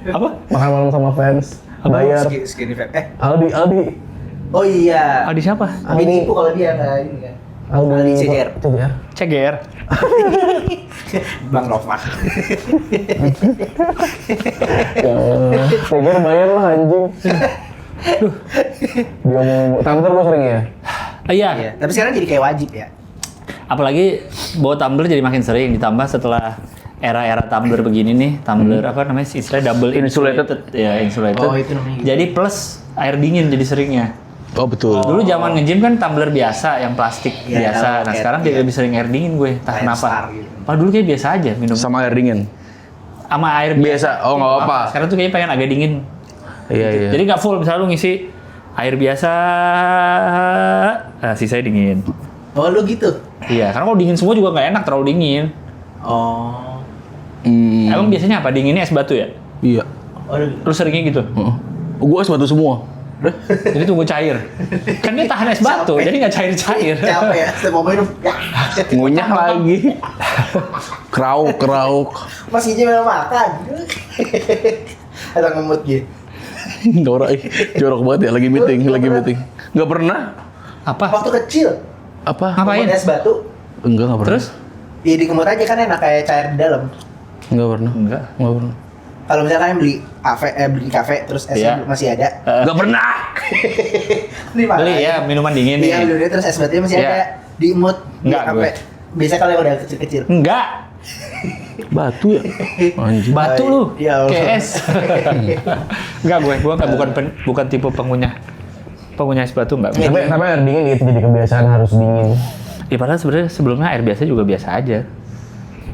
Apa? Makan malam sama fans. Bayar. Skinny fat. Aldi. Oh iya. Aldi siapa? Ini ibu kalau dia nggak ini kan. Aldi CGR. CGR. CGR. Bang Nova. CGR bayar lah anjing. Dia mau tumbler gue sering ya. Iya. Iya. Tapi sekarang jadi kayak wajib ya. Apalagi bawa tumbler jadi makin sering, ditambah setelah era-era tumbler begini nih, tumbler apa namanya istilahnya double insulated. Ya, insulated. Oh, itu namanya gitu. Jadi plus air dingin jadi seringnya. Oh betul. Dulu zaman nge-gym kan tumbler biasa yang plastik Iya, biasa. Nah, kayak- sekarang jadi lebih sering air dingin gue, entah Kayak kenapa. Star gitu. Padahal dulu kayak biasa aja minum Sama air dingin. sama air Biasa. Oh nggak apa-apa. Sekarang tuh kayaknya pengen agak dingin. Iya. Jadi nggak full, misalnya lu ngisi air biasa, sisanya dingin. Oh lu gitu. Iya, karena kalau dingin semua juga nggak enak terlalu dingin. Oh. Emang biasanya apa? Dinginnya es batu ya? Iya. Oh lu gitu. Lu seringnya gitu? Gue es batu semua. Jadi tunggu cair. Kan dia tahan es batu, Capek. jadi nggak cair-cair. Capek ya. Saya mau minum. Ya. Ngunyah lagi. Krauk. Masih aja memang makan. Atau ngemut gitu. Dora jorok banget ya lagi meeting. Nggak pernah. Apa? Waktu kecil. Apa? Ngapain? Ngemut es batu. Enggak pernah. Terus? Ya di ngemut aja kan enak kayak cair di dalam. Enggak pernah. Enggak. Kalau misalkan beli kafe terus esnya Iya. masih ada. Enggak pernah. Beli ya minuman dingin nih. Iya beli terus es batunya masih Iya. ada. Diemut. Enggak, Kafe. Biasa kalau yang udah kecil-kecil. Enggak. Batu ya? Anjing. Batu lu. Ya Allah. Kayak es. Enggak gue kan bukan tipe pengunyah es batu enggak. Tapi air dingin gitu jadi kebiasaan harus dingin. Ya padahal sebenarnya sebelumnya air biasa juga biasa aja.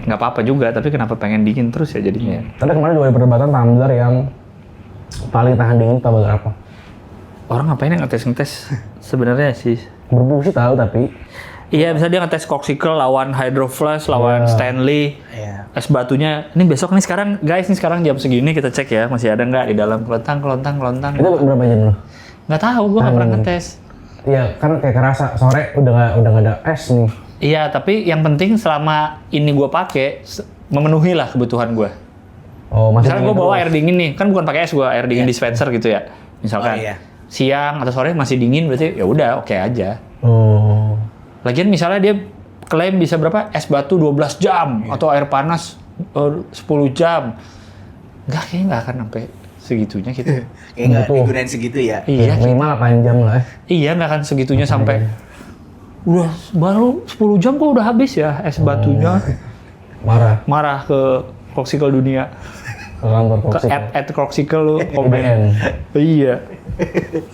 Nggak apa-apa juga, tapi kenapa pengen dingin terus ya jadinya? Tapi kemarin juga ada perdebatan tumbler yang paling tahan dingin tumbler apa? Orang ngapain yang ngetes sebenarnya sih? Berburu sih tahu tapi Iya, misalnya dia ngetes Corkcicle lawan Hydro Flash, lawan Stanley. Iya. Es batunya, ini besok nih sekarang, guys, nih sekarang jam segini kita cek ya, masih ada nggak di dalam kelontang. itu berapa jam lo? Nggak tahu, gue nggak pernah ngetes. Iya, kan kayak kerasa sore udah nggak ada es nih. Iya, tapi yang penting selama ini gue pakai, memenuhi lah kebutuhan gue. Oh, masih Misalnya gue dingin bawa terus. air dingin nih, kan bukan pakai es gue, air dingin dispenser gitu ya. Misalkan Oh, iya. siang atau sore masih dingin, berarti ya udah oke aja. Oh. Lagian misalnya dia klaim bisa berapa? Es batu 12 jam atau air panas 10 jam. Enggak, kayaknya nggak akan sampai segitunya gitu. Kayak nggak Betul. digunain segitu ya. Iya, Minimal 8 jam lah. iya nggak akan segitunya sampai udah baru 10 jam kok udah habis ya es batunya. Marah Marah ke Corkcicle dunia. ke kantor Ke Corkcicle. at Corkcicle lu komen. IBN. Iya.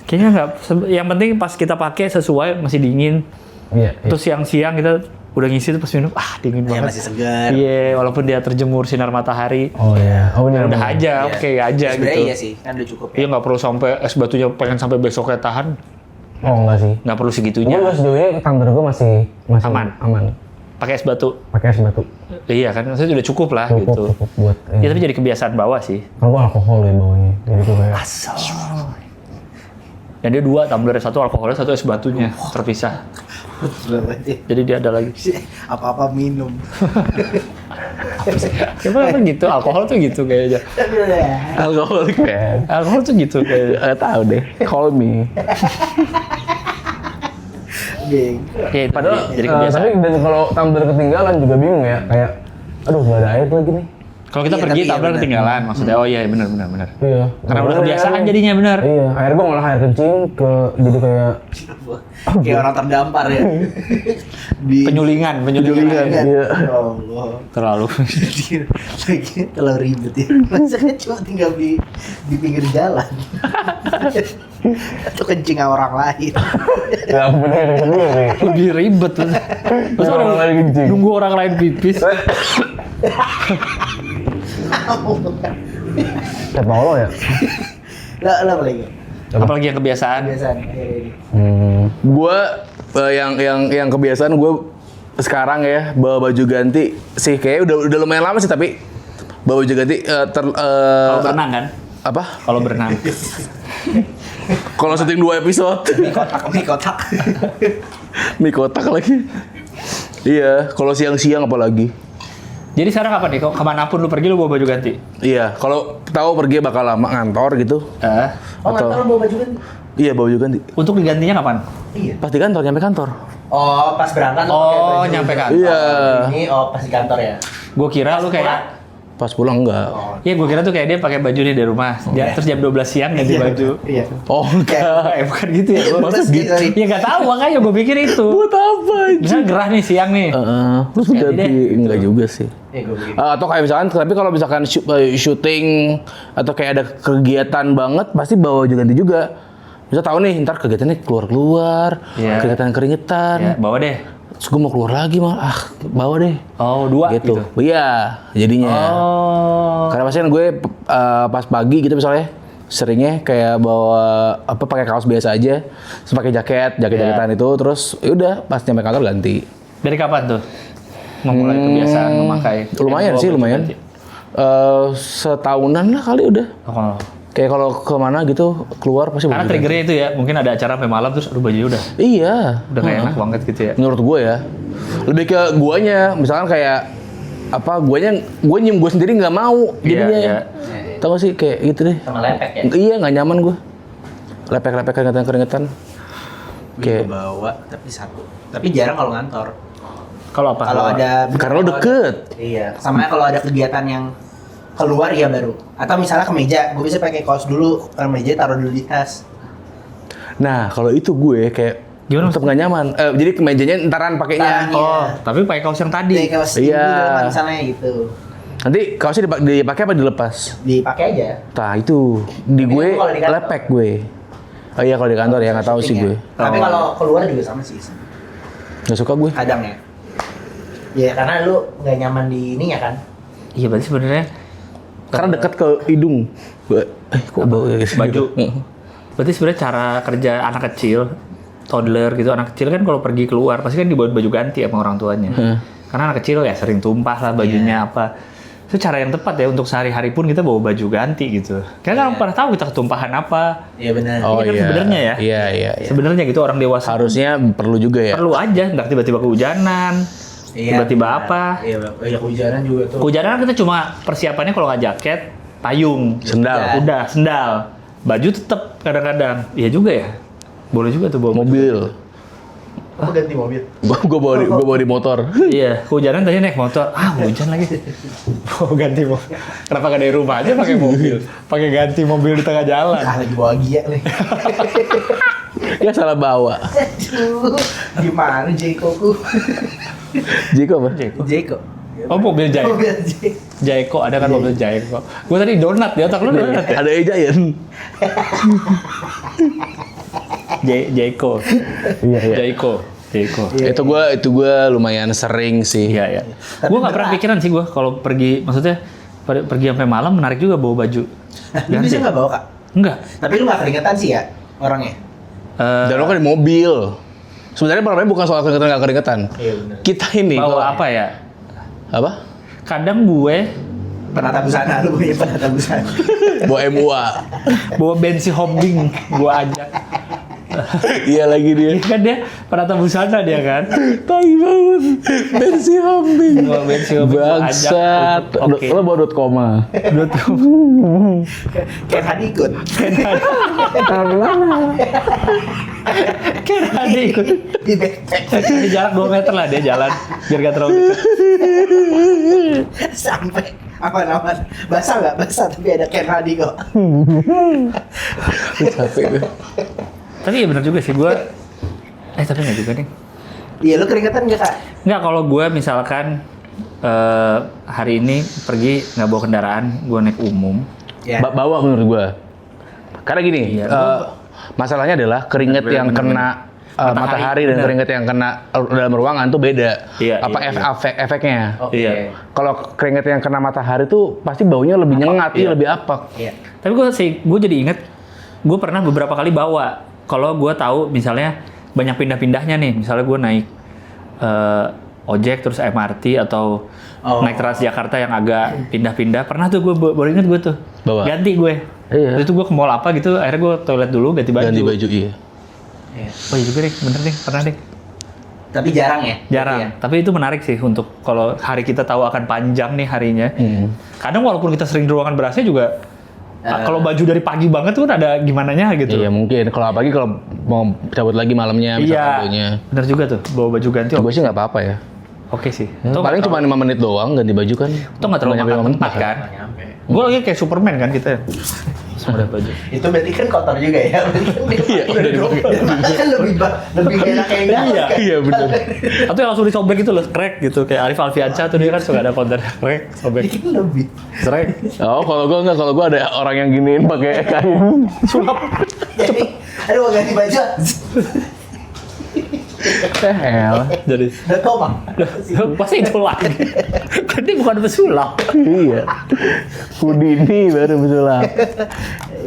Kayaknya nggak. Yang penting pas kita pakai sesuai masih dingin. Iya. Terus siang-siang kita udah ngisi tuh pas minum, dingin Ya banget. masih segar. Iya, walaupun dia terjemur sinar matahari. Oh iya. Oh benar. Udah aja, Iya. oke aja Sebenarnya gitu. iya sih, kan udah cukup ya. Iya, nggak perlu sampai es batunya pengen sampai besoknya tahan. Oh enggak sih. Nggak perlu Gue segitunya. sejauh ini tumbler gue masih Aman. Pakai es batu. Pakai es batu. Iya kan, maksudnya udah cukup lah Cukup gitu. buat. Ya tapi jadi kebiasaan bawa sih. Kan gue alkohol ya bawanya. Jadi gue kayak Asal. Dan dia 2 tumbler, 1 alkoholnya, 1 es batunya terpisah. Gila banget ya. Jadi dia ada lagi. Apa-apa minum. Emang gitu, alkohol tuh gitu kayaknya. Alkoholik man. Alkohol tuh gitu kayaknya. Gak tau deh. Call me. Geng. Ya, padahal jadi tapi kebiasaan. dan kalau tumbler ketinggalan juga bingung ya. Kayak aduh nggak ada air lagi nih. Kalau kita Iya, pergi tapi ya tumbler benar. ketinggalan maksudnya. Oh iya, benar. Iya. Karena udah Nggak ada kebiasaan air. jadinya benar. Iya. Air gue malah air kencing ke jadi kayak Kayak orang terdampar ya. Di Penyulingan. Iya. Iya. Ya Allah. Terlalu. Lagi terlalu ribet ya. Maksudnya cuma tinggal di pinggir jalan. Atau kencing sama orang lain. nggak bener sendiri. Lebih ribet. Masa Orang lain kencing. nunggu orang lain pipis. Siapa Allah ya? Lah apa lagi? Apalagi yang kebiasaan. Kebiasaan akhir ini. Gue yang kebiasaan gue sekarang ya bawa baju ganti sih kayak udah lumayan lama sih tapi bawa baju ganti Kalau berenang kan? apa? Kalau berenang. Kalau syuting 2 episode Mie kotak. mie kotak lagi. Iya, kalau siang-siang apalagi. Jadi sekarang apa nih? Kemanapun lu pergi lu bawa baju ganti? Iya, kalau tahu pergi bakal lama ngantor gitu. Oh nggak tahu bawa baju kan? Iya, bawa baju ganti. Untuk digantinya kapan? Iya. Pas di kantor, nyampe kantor. Oh pas berangkat lu Oh, pakai baju. nyampe kantor. Iya. Ini pas di kantor ya. Gue kira lu kayak Pas pulang enggak. Iya, gue kira tuh kayak dia pakai baju nih dari rumah. Terus jam 12 siang ganti baju. Iya. Oh, enggak. Bukan gitu ya? Iya, Maksud gitu. gitu? Ya nggak tahu, makanya gue pikir itu. Buat apa? Misalnya gerah nih siang nih. Terus Ganti ganti enggak juga sih. Iya gue begini. Atau kayak misalkan, tapi kalau misalkan syuting atau kayak ada kegiatan banget, pasti bawa baju ganti juga. Bisa tahu nih, ntar kegiatannya keluar-keluar, Iya. keringetan-keringetan. Ya, bawa deh. Terus gue mau keluar lagi malah, bawa deh. Oh, 2 Gitu. Iya, jadinya. Oh. Karena pasti kan gue pas pagi gitu misalnya, seringnya kayak bawa pakai kaos biasa aja, terus pakai jaketan itu, terus yaudah pas nyampe kantor ganti. Dari kapan tuh? Memulai kebiasaan memakai. Lumayan bawa sih, baju lumayan. ganti? Setahunan lah kali udah. Oh. Kayak kalau kemana gitu keluar pasti Karena baju ganti. triggernya itu ya, mungkin ada acara sampai malam terus aduh bajunya udah Iya. kayak enak banget gitu ya. Menurut gue ya, lebih ke guanya, misalkan kayak gue nyium gue sendiri nggak mau jadinya. Iya. Tau gak sih kayak gitu deh. Sama lepek ya. Iya nggak nyaman gue. Lepek-lepek keringetan. Gue bawa tapi satu. Tapi jarang kalau ngantor. Kalau apa? Kalau ada Karena lo deket. Iya, sama kalau ada kegiatan yang keluar ya baru. Atau misalnya kemeja, gue bisa pakai kaos dulu, kemeja taruh dulu di tas. Nah kalau itu gue kayak Gimana tetap nggak nyaman. Jadi kemejanya entaran pakainya. Tahannya. Oh, tapi pakai kaos yang tadi. Kayak kaos Iya. dulu misalnya gitu. Nanti kaosnya dipakai apa dilepas? Dipakai aja. Nah itu di Tapi gue itu kalau di kantor. lepek gue. Oh iya kalau di kantor ya nggak tahu sih gue. Tapi Oh. kalau keluar juga sama sih. Nggak suka gue. Kadang ya. Ya karena lu nggak nyaman di ininya kan. Iya berarti sebenarnya Karena dekat ke hidung. Kok bau ya? baju. Berarti sebenarnya cara kerja anak kecil, toddler gitu, anak kecil kan kalau pergi keluar pasti kan dibawa baju ganti sama orang tuanya. Karena anak kecil ya sering tumpah lah bajunya apa. Itu cara yang tepat ya untuk sehari-hari pun kita bawa baju ganti gitu. Karena orang pernah tahu kita ketumpahan apa. Iya benar. Oh Ini kan iya. sebenarnya ya. Iya. Sebenarnya gitu orang dewasa Harusnya perlu juga ya. perlu aja, nggak tiba-tiba kehujanan, tiba-tiba benar. apa. Iya, kehujanan juga tuh. Kehujanan kan kita cuma persiapannya kalau nggak jaket, payung, Sendal. udah sendal, baju tetap kadang-kadang. Iya juga ya, boleh juga tuh bawa Mobil. Aku ganti mobil. Gue bawa di motor. Iya, kehujanan tadi naik motor. Ah, hujan lagi. Oh, ganti mobil. Kenapa nggak dari rumah aja pakai mobil? Pakai ganti mobil di tengah jalan. Ah, lagi bawa Gia nih. Ya salah bawa. Aduh, gimana Jeko ku? Jiko apa? Jeko. Oh, mobil Jayco. Mobil Jeko. Jayco, ada kan mobil Jayco. Gue tadi donat, di otak lu donat ya? Ada Ejayan. Jayco. Iya. Jayco. Itu gua lumayan sering sih. Iya, iya. Gue nggak pernah pikiran sih gue kalau pergi, maksudnya pergi sampai malam menarik juga bawa baju. Lu bisa nggak bawa kak? Enggak. Tapi lu nggak keringetan sih ya orangnya. Dan lo kan di mobil. Sebenarnya problemnya bukan soal keringetan nggak keringetan. Iya benar. Kita ini Bawa apa ya? Apa? Kadang gue Penata busana lu punya penata busana. Bawa MUA. bawa bensi hobbing, gue ajak. Iya lagi dia. Kan dia penata busana dia kan. Tai banget. Versi hobbing. Bawa bensi hobbing gua ajak Bangsat. untuk- Oke. Lo bawa .com. Kayak tadi ikut. Kan ada ikut. Di backpack. Di jarak 2 meter lah dia jalan biar gak terlalu dekat. Sampai aman-aman. Basah nggak? Basah tapi ada Ken Hadi kok. Capek gue. Tapi ya benar juga sih gue. Tapi nggak juga nih. Iya lu keringetan nggak kak? Nggak, kalau gue misalkan hari ini pergi nggak bawa kendaraan, gue naik umum. Ya. Bawa menurut gua. Karena gini, Iya. masalahnya adalah keringet Bener, yang bener, kena matahari dan bener. keringet yang kena dalam ruangan tuh beda. Iya, Apa iya, efeknya? Oke. Iya. Kalau keringet yang kena matahari tuh pasti baunya lebih nyengat, Iya. lebih apek. Iya. Tapi gue jadi inget, gue pernah beberapa kali bawa. Kalau gue tahu misalnya banyak pindah-pindahnya nih, misalnya gue naik ojek terus MRT atau naik Transjakarta yang agak pindah-pindah. Pernah tuh gue baru inget gue tuh Bawa. ganti gue. Iya. Terus itu gue ke mall apa gitu, akhirnya gue toilet dulu ganti baju. Ganti baju iya. Iya. Oh iya juga deh, bener deh, pernah deh. Tapi jarang ya? Jarang. Iya. Tapi itu menarik sih untuk kalau hari kita tahu akan panjang nih harinya. Hmm. Kadang walaupun kita sering di ruangan ber-AC juga kalau baju dari pagi banget tuh ada gimananya gitu. Iya mungkin. Kalau apalagi kalau mau cabut lagi malamnya misalnya Iya, baunya. bener juga tuh, bawa baju ganti. Gue sih nggak apa-apa ya. Oke sih. Paling cuma 5 menit doang ganti baju kan. Itu nggak terlalu nyampe makan 5 menit, tempat masa? kan. Nggak nyampe. Gue lagi kayak Superman kan kita. Semua ada baju. Itu berarti kan kotor juga ya? Berarti kan Iya, udah dipakai. kan lebih enak kayak enggak Iya. kan? Iya benar. Atau yang langsung disobek gitu loh, crack gitu. Kayak Arif Alfiansyah tuh dia kan suka ada konten crack, sobek, Itu lebih. crack. Oh kalau gue enggak, kalau gue ada orang yang giniin pakai kain. Sulap. Jadi, aduh mau ganti baju. Hell. Jadi Udah tau bang? pasti itu lagi. Ini bukan pesulap. Iya. Houdini baru besulap.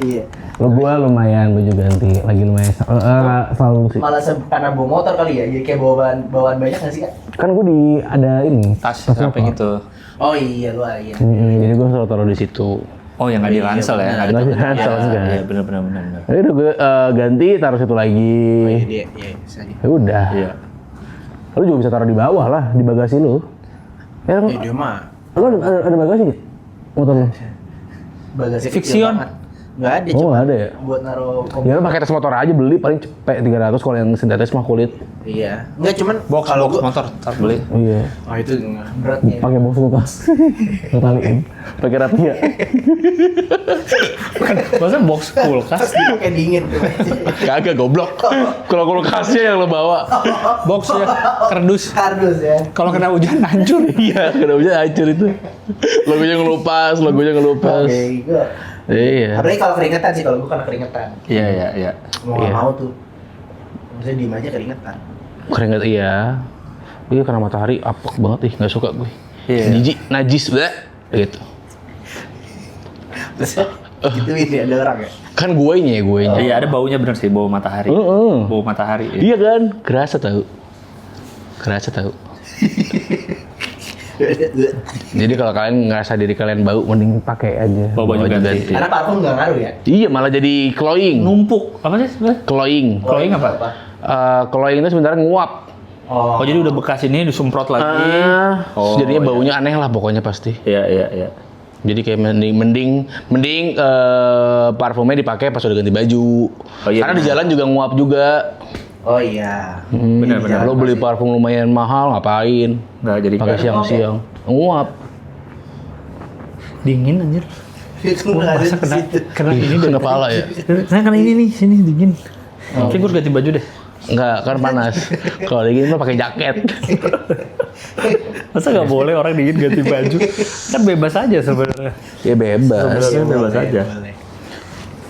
Iya. Lo gua lumayan baju ganti, lagi lumayan selalu sih. Malah karena bawa motor kali ya, jadi kayak bawaan banyak nggak sih kak? Kan gua ada ini Tas apa gitu. Oh iya lu iya. jadi gua selalu taruh di situ. Oh yang nggak di ransel ya? Nggak Nggak di di ransel, enggak. Iya benar. Jadi udah gue ganti taruh situ lagi. Iya, iya, bisa nih. Ya udah. Iya. Lu juga bisa taruh di bawah lah, di bagasi lu. Ya, Eh, dia mah lu ada bagasi nggak? Motor lu? bagasi kecil Fiction. banget. Nggak ada, Oh, cuma nggak ada ya? buat naruh Ya lu pakai tas motor aja beli paling cepet 300 kalau yang sintetis mah kulit. Iya. Nggak cuman Box motor, tar beli. Iya. Oh itu beratnya. Pakai box lu tas. Taliin. Pakai rapiak. Masa box kulkas? Pakai dingin tuh. Kagak goblok. Kalau kulkasnya yang lo bawa. Box ya, kardus. Kardus ya. Kalau kena hujan hancur. Iya, kena hujan hancur itu. Logonya ngelupas. Oke, gue. Iya. Apalagi kalau keringetan sih, kalau gue kena keringetan. Iya. Mau nggak Iya. mau tuh. Maksudnya diem aja keringetan. Keringet iya. Iya karena matahari apek banget ih, nggak suka gue. Iya. Jijik, najis banget gitu. Terus gitu ini ada orang ya. Kan guenya. Iya, ada baunya bener sih, bau matahari. Bau matahari. Iya kan, kerasa tahu. Jadi kalau kalian ngerasa diri kalian bau, mending pakai aja. Bawa baju ganti. Karena parfum nggak ngaruh ya. Iya, malah jadi cloying. Numpuk. Apa sih sebenarnya? Cloying. Cloying apa? Cloying itu sebenarnya nguap. Oh, jadi udah bekas ini disemprot lagi. Oh, jadinya iya. baunya aneh lah pokoknya pasti. Iya. Jadi kayak mending parfumnya dipakai pas udah ganti baju. Oh, iya, Karena di jalan juga nguap juga. Oh iya. Benar. Lo beli parfum lumayan mahal ngapain? Nggak jadi Pakai siang-siang. Nguap. dingin anjir. Itu nggak ada Masa di situ. kena ini Kena pala ya? Nah, kena ini nih, sini dingin. Oke, gue ganti baju deh. Enggak, kan panas. Kalau dingin mah pakai jaket. Masa nggak boleh orang dingin ganti baju? Kan bebas aja sebenarnya. Ya bebas. Sebenarnya bebas aja. Boleh.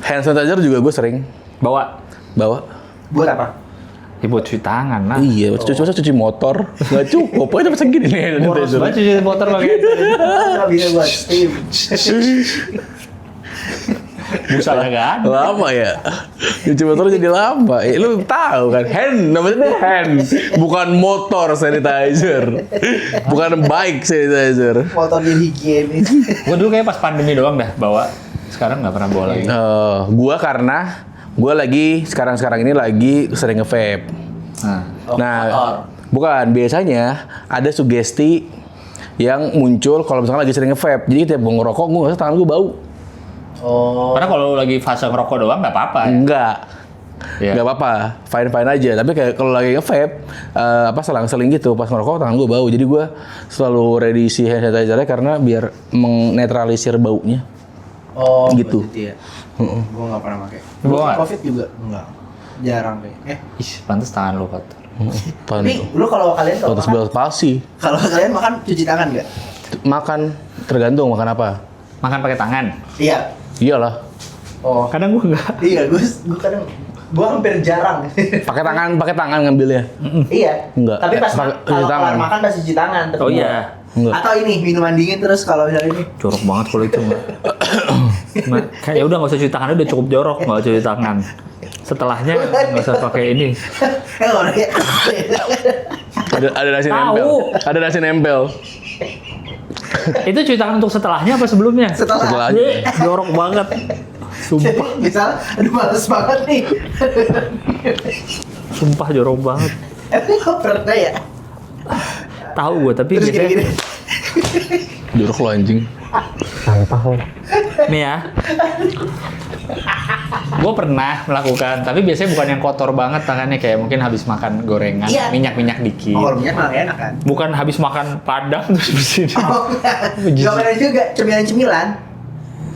Hand sanitizer juga gue sering Bawa. Buat apa? Ya buat cuci tangan lah. Iya, cuci motor nggak cukup. Pokoknya masa gini nih hand Boros sanitizer. banget cuci motor pakai Nggak bisa buat steam. busanya nggak ada. Lama ya. Cuci motor jadi lama. Lu tahu kan, hand namanya hand, bukan motor sanitizer. Bukan bike sanitizer. Motor jadi higienis. Gue dulu kayak pas pandemi doang dah bawa. Sekarang nggak pernah bawa lagi. Gua karena gua lagi sekarang ini lagi sering nge-vape. Nah, motor. bukan, biasanya ada sugesti yang muncul kalau misalkan lagi sering nge-vape. Jadi tiap gua ngerokok, gua ngerasa tangan gua bau. Oh. Karena kalau lagi fase ngerokok doang nggak apa-apa. Ya? Enggak. Iya. Nggak apa-apa, fine aja. Tapi kayak kalau lagi nge-vape, selang-seling gitu, pas ngerokok tangan gua bau. Jadi gua selalu ready si hand sanitizer-nya karena biar menetralisir baunya. Oh, Gitu. Ya. Gue nggak pernah pakai. Gua nggak. Covid juga enggak. Jarang deh. Ih, pantes tangan lu kotor. Tapi lu kalau kalian Atas belas palsi. kalau kalian makan cuci tangan nggak? Makan tergantung makan apa. Makan pakai tangan. Iya. Iyalah. Oh. Kadang gue enggak. Iya, gue kadang gue hampir jarang. Pakai tangan ngambilnya. Iya. Enggak. Tapi pas Pakai kalau cuci tangan. kelar makan pas cuci tangan. tetep Oh enggak. iya. Enggak. Atau ini minuman dingin terus kalau misalnya ini. Jorok banget kalau itu mah. Kayak ya udah nggak usah cuci tangan, udah cukup jorok nggak usah cuci tangan. Setelahnya nggak usah pakai ini. Orang ya. Ada nasi Tahu. nempel. Ada nasi nempel. Itu cuci tangan untuk setelahnya apa sebelumnya? Setelah. Ih, jorok banget. Sumpah, Misal, aduh males banget nih. sumpah jorok banget. Emang pernah ya? Tahu gue, tapi Terus biasanya gini-gini. Jorok lo anjing. Sampah lo. nih ya. Gue pernah melakukan, tapi biasanya bukan yang kotor banget tangannya, kayak mungkin habis makan gorengan, Iya. minyak-minyak dikit. Oh, kalau minyak malah enak kan? Bukan habis makan padang terus bersihin. Oh, enggak pernah juga cemilan-cemilan.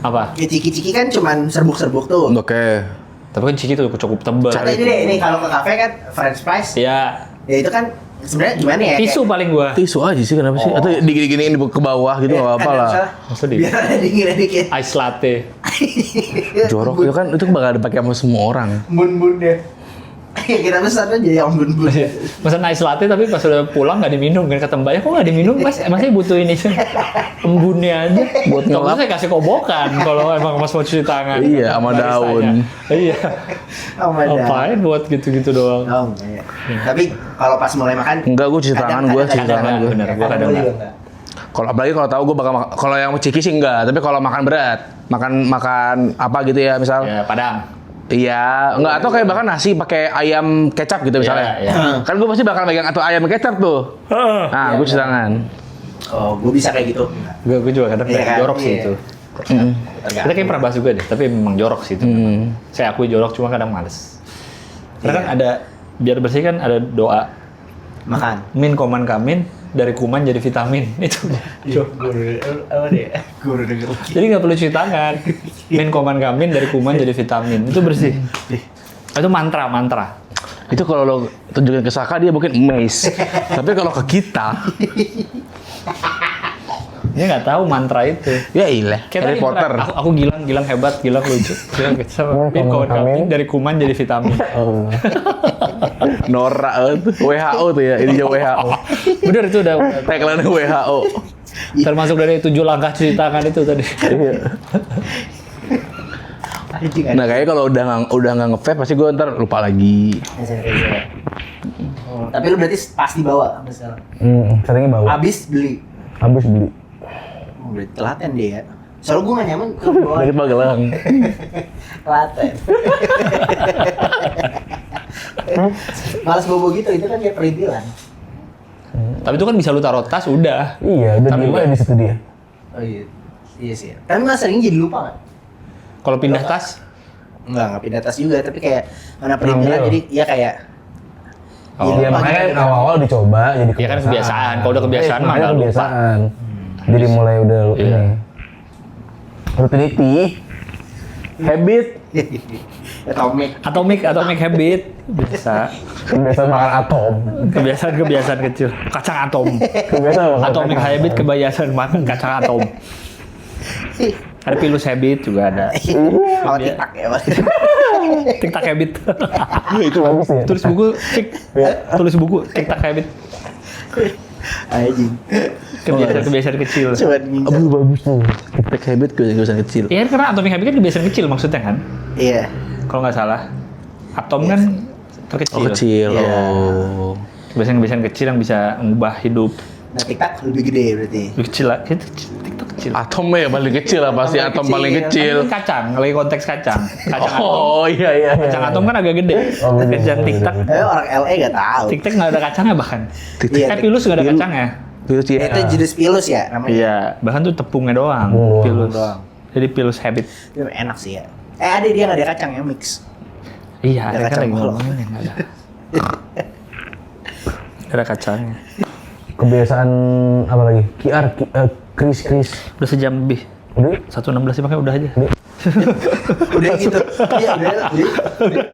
Apa? Ya ciki-ciki kan cuman serbuk-serbuk tuh. Oke. Tapi kan ciki tuh cukup tebal. Atau ini deh, ini kalau ke kafe kan French fries. Ya, Ya itu kan sebenarnya gimana ya? tisu paling gua. Tisu aja sih kenapa sih? Atau digini-giniin ke bawah gitu nggak apa-apa lah. Maksudnya? Biar ada dinginnya dikit. Ice latte. Jorok ya kan itu bakal dipakai sama semua orang. Bun-bun deh. Ya kita pesan aja yang bun-bun. Pesan ice latte tapi pas udah pulang nggak diminum kan, kata mbaknya kok nggak diminum mas, masih butuh ini embunnya aja buat ngelap. Saya kasih kobokan kalau emang mas mau cuci tangan. Iya, sama Baristanya. daun. Iya. Oh my God. Apain buat gitu-gitu doang. Oh, enggak ya. Tapi kalau pas mulai makan Enggak, gue cuci tangan gue, cuci tangan gue. Bener, gua kadang juga enggak. Kalau apalagi kalau tahu gue bakal kalau yang ciki sih enggak, tapi kalau makan berat, makan apa gitu ya misal. Ya, Padang. Iya, enggak atau kayak bahkan nasi pakai ayam kecap gitu misalnya. Iya, Kan gue pasti bakal megang atau ayam kecap tuh. Nah, gue cuci tangan. Oh, gue bisa kayak gitu. Gue juga kadang Iya kan? jorok sih Iya. itu. Kita kayak pernah bahas juga deh, tapi memang jorok sih itu. Saya akui jorok, cuma kadang males. Karena kan ada, biar bersih kan ada doa. Makan. Min koman kamin, dari kuman jadi vitamin. Itu. Apa deh? Gue udah denger. Jadi nggak perlu cuci tangan. Min koman kamin, dari kuman jadi vitamin. Itu bersih. Itu mantra. Itu kalau lo tunjukin ke Saka dia mungkin amazed. Tapi kalau ke kita, Dia nggak tahu mantra itu. ya ilah, Kayak Harry tadi, Potter. Aku Gilang hebat, Gilang lucu. Gilang gitu sama Min koman kamin, dari kuman jadi vitamin. Oh. Norak tuh. WHO tuh ya, ini WHO. Bener itu udah Tagline WHO. termasuk dari 7 langkah cuci tangan itu tadi. Iya. Anjing ada. Nah kayaknya kalau udah nggak nge-vape pasti gue ntar lupa lagi. Tapi lu berarti pasti bawa sampai sekarang. Seringnya bawa. Abis beli. Habis beli. Oh, berarti telaten dia ya. Soalnya gue gak nyaman ke bawah. Dari Magelang. Telaten. Malas bobo gitu, itu kan kayak perintilan. Tapi itu kan bisa lu taruh tas udah. Iya, udah Tapi diem aja di situ dia. Oh iya. Iya sih. Tapi mas sering jadi lupa gak? Kalau pindah tas, Enggak pindah tas juga, tapi kayak mana perintilan Ngambil. jadi ya kayak Oh, Iya, makanya awal-awal dicoba jadi ya kan kebiasaan. Kalau udah kebiasaan mah makanya nggak lupa. kebiasaan. Jadi mulai udah Iya. ini. Rutinity. Habit. Atomic Habit bisa. Kebiasaan makan atom. Kebiasaan kecil. Kacang atom. Kebiasaan makan Atomic kacang. habit kebiasaan makan kacang atom. Ada pilus habit juga ada. Kalau tiktak ya mas. TikTok habit. Itu bagus ya. Tulis buku TikTok habit. Anjing. Kebiasaan kecil. Coba ngincar. Aduh bagus tuh. Tag habit kebiasaan kecil. Iya kan karena atomic habit kan kebiasaan kecil maksudnya kan? Iya. Kalau nggak salah. Atom kan terkecil. Oh kecil. Iya. Oh. Kebiasaan kecil yang bisa mengubah hidup. Nah tiktak lebih gede berarti. Lebih kecil lah. Itu TikTok kecil. Atomnya ya paling kecil lah pasti Atom atom paling kecil. kecil. Kan kacang, lagi konteks kacang. Kacang atom. Oh iya. Kacang atom kan agak gede. Oh, bener, Kacang bener, TikTok. Orang LA gak tahu. TikTok nggak ada kacangnya bahkan. Iya, Pilus nggak ada Pilus. kacangnya. Virus ya. Itu jenis pilus ya namanya. Iya, bahkan tuh tepungnya doang. Tepung Pilus. doang. Jadi pilus habit. Itu enak sih ya. Ada dia nggak ada kacang ya mix. Iya, Ada ada kan kacang lagi molo. ngomongin yang nggak ada. Nggak ada kacangnya. Kebiasaan apa lagi? Kris. Udah sejam lebih. Udah. 1:16 makanya udah aja. Udah gitu. Iya udah.